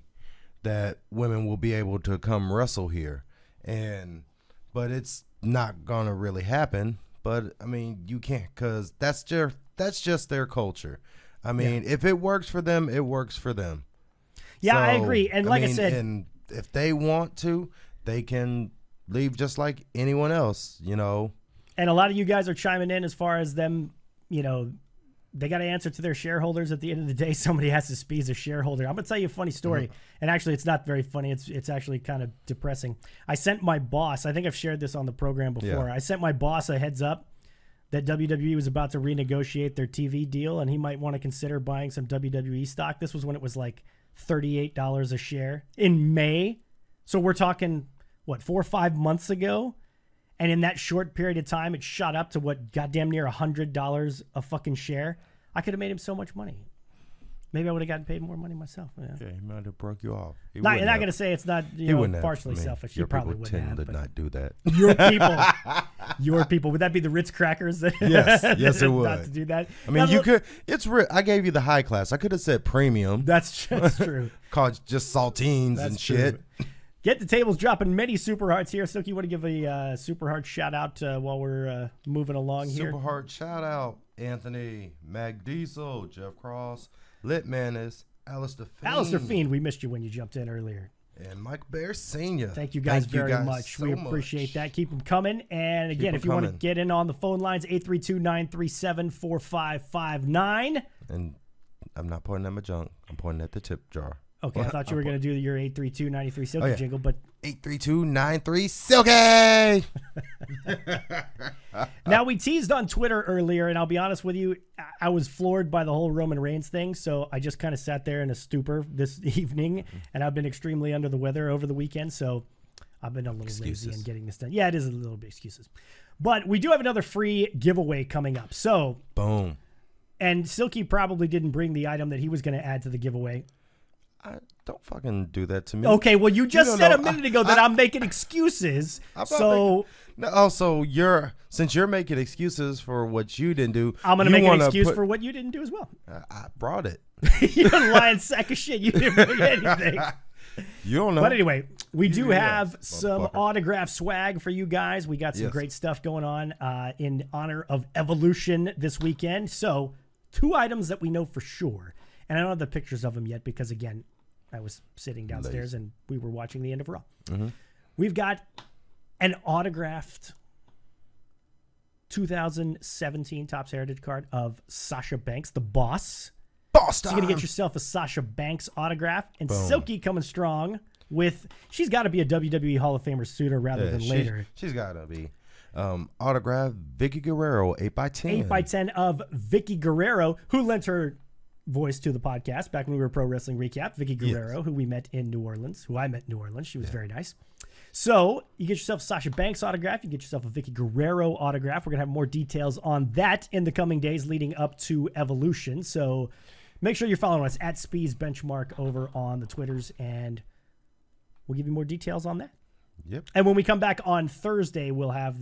that women will be able to come wrestle here, but it's not gonna really happen. But I mean, you can't, because that's just their culture. I mean, if it works for them, it works for them. Yeah, so, I agree. And I said, and if they want to, they can leave just like anyone else, And a lot of you guys are chiming in as far as them, they got to answer to their shareholders at the end of the day. Somebody has to Speez a shareholder. I'm going to tell you a funny story. And actually, it's not very funny. It's actually kind of depressing. I sent my boss, I think I've shared this on the program before. Yeah. I sent my boss a heads up that WWE was about to renegotiate their TV deal, and he might want to consider buying some WWE stock. This was when it was like $38 a share in May. So we're talking, 4 or 5 months ago? And in that short period of time, it shot up to goddamn near $100 a fucking share. I could have made him so much money. Maybe I would have gotten paid more money myself. Yeah, he might have broke you off. You're not going to say it's not partially selfish. You probably would have. Did not do that. Your people. Would that be the Ritz crackers? Yes, it would. Not to do that. I mean, you could. I gave you the high class. I could have said premium. That's true. Called just saltines and shit. Get the tables dropping many Super Hearts here. Silky, you want to give a Super Heart shout out while we're moving along here? Super Heart shout out Anthony, Mag Diesel, Jeff Cross, Lit Manis, Alistair Fiend. Alistair Fiend, we missed you when you jumped in earlier. And Mike Bear Sr. Thank you guys very much. So we appreciate that. Keep them coming. And again, if you want to get in on the phone lines, 832-937-4559. And I'm not pointing at my junk. I'm pointing at the tip jar. Okay, I thought you were going to do your 832-93 Silky jingle, but 832-93 Silky. Now, we teased on Twitter earlier, and I'll be honest with you, I was floored by the whole Roman Reigns thing, so I just kind of sat there in a stupor this evening, and I've been extremely under the weather over the weekend, so I've been a little lazy in getting this done. Yeah, it is a little bit excuses. But we do have another free giveaway coming up. So, boom. And Silky probably didn't bring the item that he was going to add to the giveaway. Don't fucking do that to me. Okay, well, you just said a minute ago that I'm making excuses. So since you're making excuses for what you didn't do, I'm going to make an excuse for what you didn't do as well. I brought it. You're a lying sack of shit. You didn't bring anything. You don't know. But anyway, we do have some autograph swag for you guys. We got some great stuff going on in honor of Evolution this weekend. So 2 items that we know for sure. And I don't have the pictures of them yet because, again, I was sitting downstairs and we were watching the end of Raw. Mm-hmm. We've got an autographed 2017 Topps Heritage card of Sasha Banks, the boss. Boss time. So you're going to get yourself a Sasha Banks autograph. And boom. Silky coming strong with, she's got to be a WWE Hall of Famer sooner rather than later. She's got to be. Autograph Vicky Guerrero, 8x10. 8x10 of Vicky Guerrero, who lent her voice to the podcast back when we were Pro Wrestling Recap. Vicky Guerrero, who I met in New Orleans. She was very nice. So you get yourself a Sasha Banks autograph. You get yourself a Vicky Guerrero autograph. We're going to have more details on that in the coming days leading up to Evolution. So make sure you're following us at Speez Benchmark over on the Twitters, and we'll give you more details on that. Yep. And when we come back on Thursday, we'll have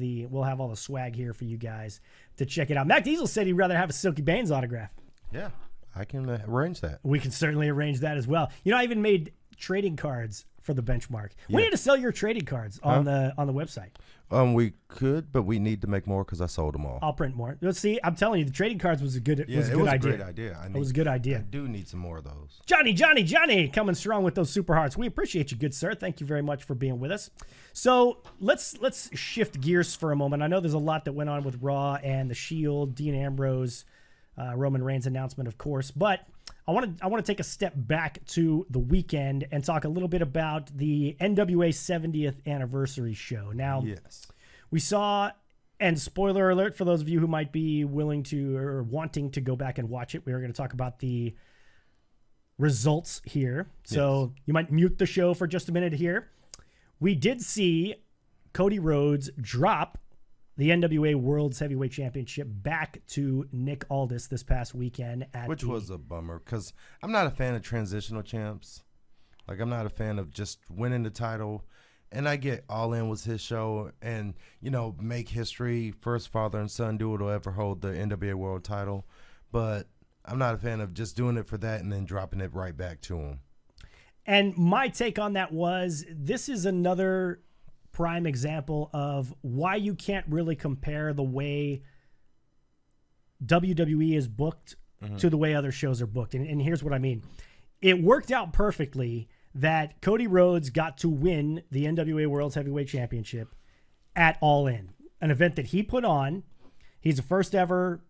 all the swag here for you guys to check it out. Mac Diesel said he'd rather have a Silky Baines autograph. Yeah. I can arrange that. We can certainly arrange that as well. I even made trading cards for the Benchmark. We need to sell your trading cards on the website. We could, but we need to make more because I sold them all. I'll print more. Let's see. I'm telling you, the trading cards was a good idea. It was a great idea. It was a good idea. I do need some more of those. Johnny, coming strong with those Super Hearts. We appreciate you, good sir. Thank you very much for being with us. So let's shift gears for a moment. I know there's a lot that went on with Raw and the Shield, Dean Ambrose, Roman Reigns announcement, of course. But I want to take a step back to the weekend and talk a little bit about the NWA 70th anniversary show. Now, Yes. we saw, and spoiler alert for those of you who might be willing to or wanting to go back and watch it, we are going to talk about the results here. So you might mute the show for just a minute here. We did see Cody Rhodes drop the NWA World's Heavyweight Championship back to Nick Aldis this past weekend. Which was a bummer because I'm not a fan of transitional champs. Like, I'm not a fan of just winning the title. And I get All In was his show and, you know, make history, first father and son duo to ever hold the NWA World title. But I'm not a fan of just doing it for that and then dropping it right back to him. And my take on that was, this is another prime example of why you can't really compare the way WWE is booked to the way other shows are booked. And here's what I mean. It worked out perfectly that Cody Rhodes got to win the NWA World's Heavyweight Championship at All In, an event that he put on. He's the first ever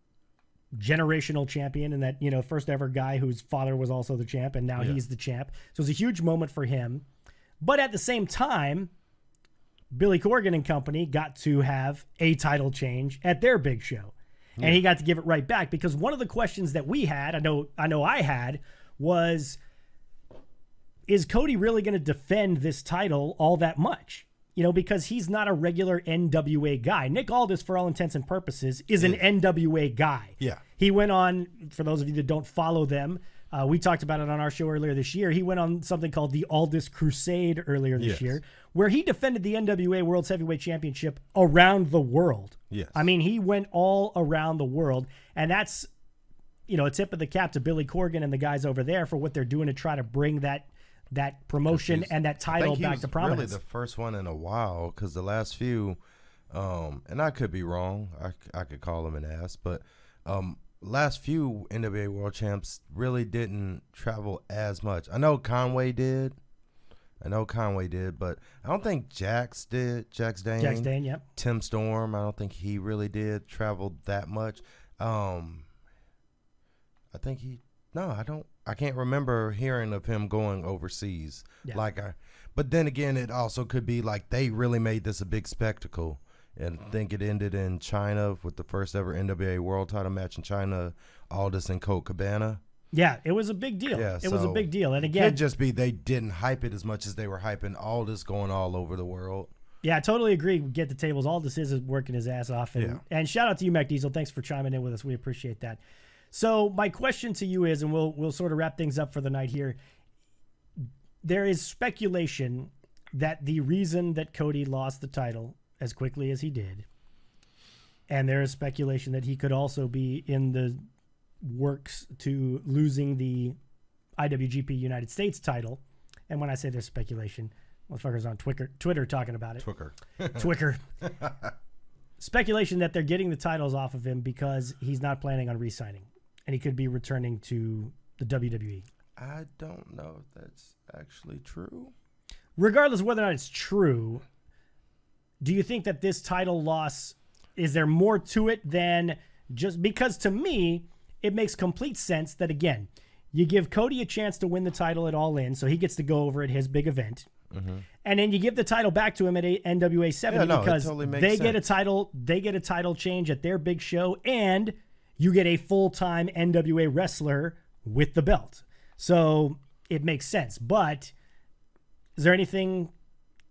generational champion, and that, you know, first ever guy whose father was also the champ, and now he's the champ. So it was a huge moment for him. But at the same time, Billy Corgan and company got to have a title change at their big show. And he got to give it right back, because one of the questions that we had, I know I had, was, is Cody really going to defend this title all that much? You know, because he's not a regular NWA guy. Nick Aldis, for all intents and purposes, is an NWA guy. Yeah. He went on, for those of you that don't follow them, we talked about it on our show earlier this year. He went on something called the Aldis Crusade earlier this year, where he defended the NWA World's Heavyweight Championship around the world. Yes. I mean, he went all around the world, and that's, you know, a tip of the cap to Billy Corgan and the guys over there for what they're doing to try to bring that promotion and that title back to prominence. Really the first one in a while, because the last few, and I could be wrong, I could call him an ass, but last few NWA World Champs really didn't travel as much. I know Conway did, but I don't think Jax did. Jax Dane, yep. Tim Storm, I don't think he really did travel that much. I think I can't remember hearing of him going overseas. Yeah. But then again, it also could be like they really made this a big spectacle. And I think it ended in China with the first ever NWA World Title match in China, Aldis and Colt Cabana. Yeah, it was a big deal. Yeah, it was a big deal. And again, it could just be they didn't hype it as much as they were hyping Aldis going all over the world. Yeah, I totally agree. Get the tables. Aldis is working his ass off. And shout out to you, Mac Diesel. Thanks for chiming in with us. We appreciate that. So my question to you is, and we'll sort of wrap things up for the night here. There is speculation that the reason that Cody lost the title as quickly as he did, and there is speculation that he could also be in the works to losing the IWGP United States title. And when I say there's speculation, motherfuckers on Twitter talking about it. Twicker. Speculation that they're getting the titles off of him because he's not planning on re-signing, and he could be returning to the WWE. I don't know if that's actually true. Regardless of whether or not it's true, do you think that this title loss, is there more to it than just, because to me, it makes complete sense that, again, you give Cody a chance to win the title at All In, so he gets to go over at his big event. Mm-hmm. And then you give the title back to him at NWA 70 because totally they get a title change at their big show, and you get a full-time NWA wrestler with the belt. So it makes sense. But is there anything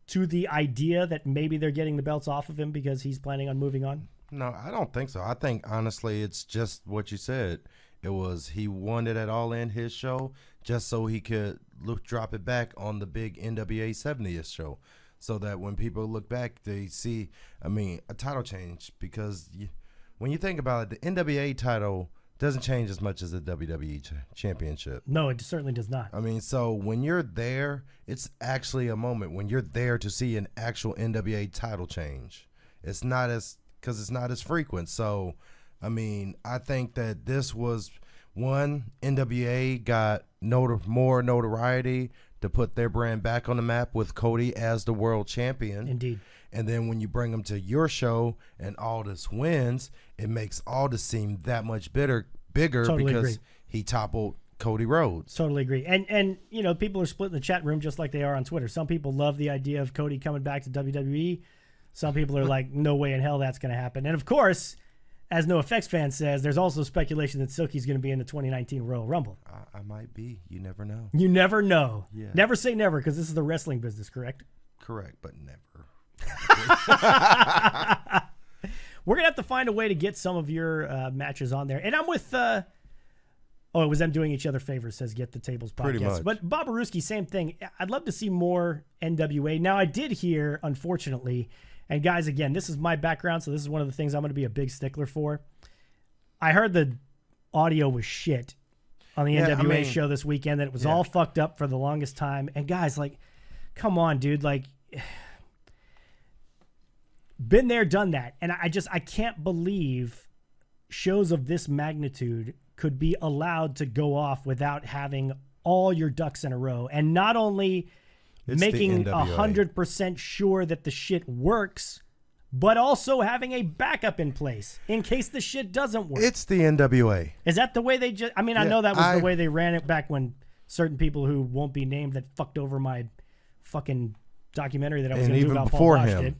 to the idea that maybe they're getting the belts off of him because he's planning on moving on? No, I don't think so. I think, honestly, it's just what you said. It was he won it at All In, his show, just so he could drop it back on the big NWA 70th show, so that when people look back, they see, a title change. Because when you think about it, the NWA title doesn't change as much as the WWE championship. No, it certainly does not. So when you're there, it's actually a moment when you're there to see an actual NWA title change. It's not as frequent. So, I think that this was one, NWA got more notoriety to put their brand back on the map with Cody as the world champion. Indeed. And then when you bring them to your show and Aldis wins, it makes Aldis seem that much bigger totally because agree. he toppled Cody Rhodes. Totally agree. And you know, people are split in the chat room just like they are on Twitter. Some people love the idea of Cody coming back to WWE. Some people are like, no way in hell that's going to happen. And of course, as NoFX fan says, there's also speculation that Silky's going to be in the 2019 Royal Rumble. I might be. You never know. You never know. Yeah. Never say never, because this is the wrestling business, correct? Correct, but never. We're going to have to find a way to get some of your matches on there. And I'm with... it was them doing each other favors, says Get the Tables podcast. Pretty much. But Bobaruski, same thing. I'd love to see more NWA. Now, I did hear, unfortunately... And guys, again, this is my background, so this is one of the things I'm going to be a big stickler for. I heard the audio was shit on the NWA show this weekend, that it was all fucked up for the longest time. And guys, like, come on, dude. Like, been there, done that. And I can't believe shows of this magnitude could be allowed to go off without having all your ducks in a row. And not only... It's making 100% sure that the shit works, but also having a backup in place in case the shit doesn't work. It's the NWA. Is that the way they just... I mean, I know that was the way they ran it back when certain people who won't be named that fucked over my fucking documentary that I was going to do about Paul Bosch did.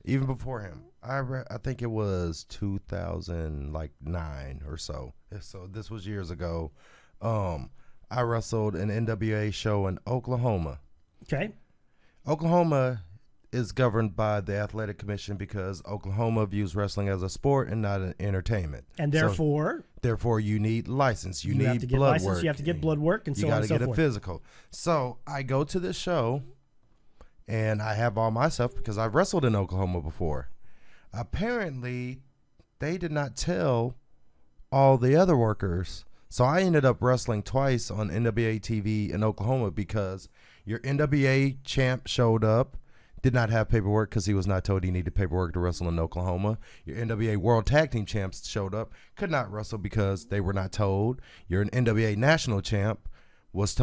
Even before him. I think it was 2009 or so. So this was years ago. I wrestled an NWA show in Oklahoma. Okay. Oklahoma is governed by the Athletic Commission because Oklahoma views wrestling as a sport and not an entertainment. And therefore... Therefore, you need license. You need blood work. You have to get blood work and so on and so forth. You got to get a physical. So I go to this show, and I have all my stuff because I've wrestled in Oklahoma before. Apparently, they did not tell all the other workers. So I ended up wrestling twice on NWA TV in Oklahoma because your NWA champ showed up, did not have paperwork because he was not told he needed paperwork to wrestle in Oklahoma. Your NWA World Tag Team champs showed up, could not wrestle because they were not told. Your NWA National champ was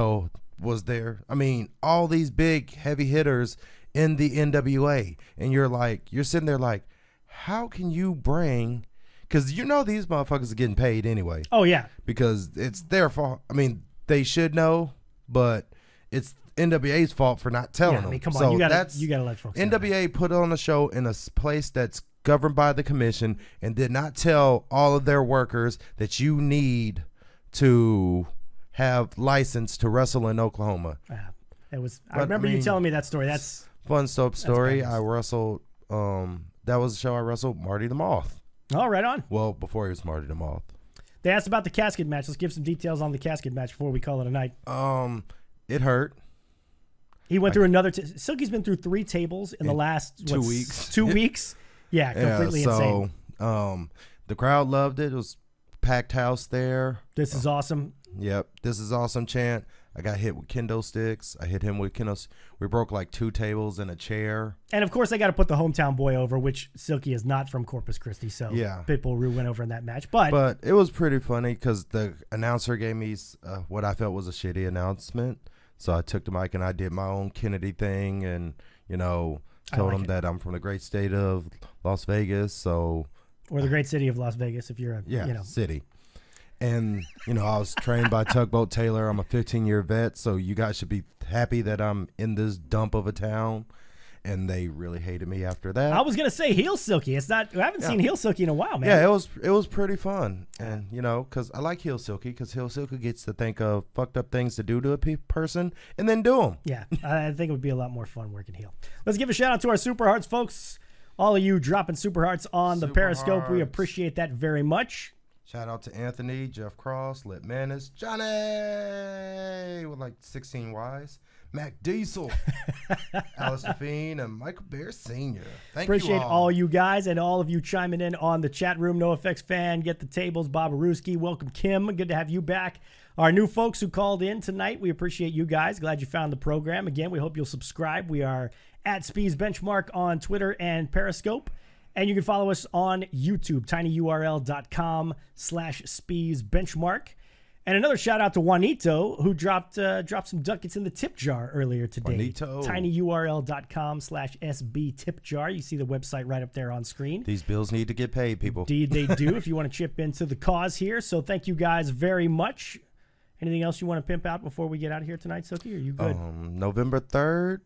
there. I mean, all these big heavy hitters in the NWA. And you're sitting there like, how can you bring... Because you know these motherfuckers are getting paid anyway. Oh, yeah. Because it's their fault. I mean, they should know, but it's NWA's fault for not telling them. I mean, come on. So you gotta let folks know. NWA put on a show in a place that's governed by the commission and did not tell all of their workers that you need to have license to wrestle in Oklahoma. I remember you telling me that story. That's fun story. I wrestled. That was the show I wrestled Marty the Moth. Oh, right on. Well, before he was Marty the Moth. They asked about the casket match. Let's give some details on the casket match before we call it a night. It hurt. He went through another... Silky's been through 3 tables in the last... 2 weeks. 2 weeks? Yeah, completely insane. The crowd loved it. It was packed house there. This is awesome. Yep. This is awesome chant. I got hit with kendo sticks. I hit him with kendo. We broke like 2 tables and a chair. And of course, I got to put the hometown boy over, which Silky is not from Corpus Christi. So yeah, Pitbull Rue went over in that match. But it was pretty funny because the announcer gave me what I felt was a shitty announcement. So I took the mic and I did my own Kennedy thing and, told him that I'm from the great state of Las Vegas. Or the great city of Las Vegas if you're a, city. And, I was trained by Tugboat Taylor. I'm a 15-year vet, so you guys should be happy that I'm in this dump of a town. And they really hated me after that. I was going to say Heel Silky. I haven't seen Heel Silky in a while, man. Yeah, it was pretty fun. And, because I like Heel Silky because Heel Silky gets to think of fucked up things to do to a person and then do them. Yeah, I think it would be a lot more fun working heel. Let's give a shout out to our Super Hearts, folks. All of you dropping Super Hearts on the Periscope. Hearts. We appreciate that very much. Shout out to Anthony, Jeff Cross, Lit Manis, Johnny with like 16 Ys, Mac Diesel, Alistair Fiend, and Michael Bear Sr. Appreciate all you guys and all of you chiming in on the chat room. NoFX fan, Get the Tables, Bob Aruski. Welcome, Kim. Good to have you back. Our new folks who called in tonight, we appreciate you guys. Glad you found the program. Again, we hope you'll subscribe. We are at Speez Benchmark on Twitter and Periscope. And you can follow us on YouTube, tinyurl.com/Speez Benchmark. And another shout out to Juanito, who dropped some ducats in the tip jar earlier today. Juanito. tinyurl.com/SB tip jar. You see the website right up there on screen. These bills need to get paid, people. Indeed, they do if you want to chip into the cause here. So thank you guys very much. Anything else you want to pimp out before we get out of here tonight, Silky? Are you good? November 3rd,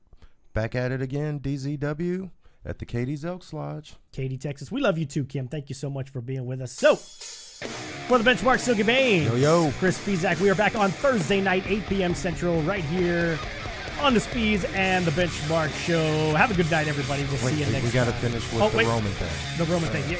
back at it again, DZW at the Katie's Elks Lodge. Katy, Texas. We love you too, Kim. Thank you so much for being with us. So, for the Benchmark, Silky Bain. Yo. Chris Speezak. We are back on Thursday night, 8 p.m. Central, right here on the Speez and the Benchmark Show. Have a good night, everybody. We'll see you next time. We got to finish with the Roman thing. The Roman thing. Yeah.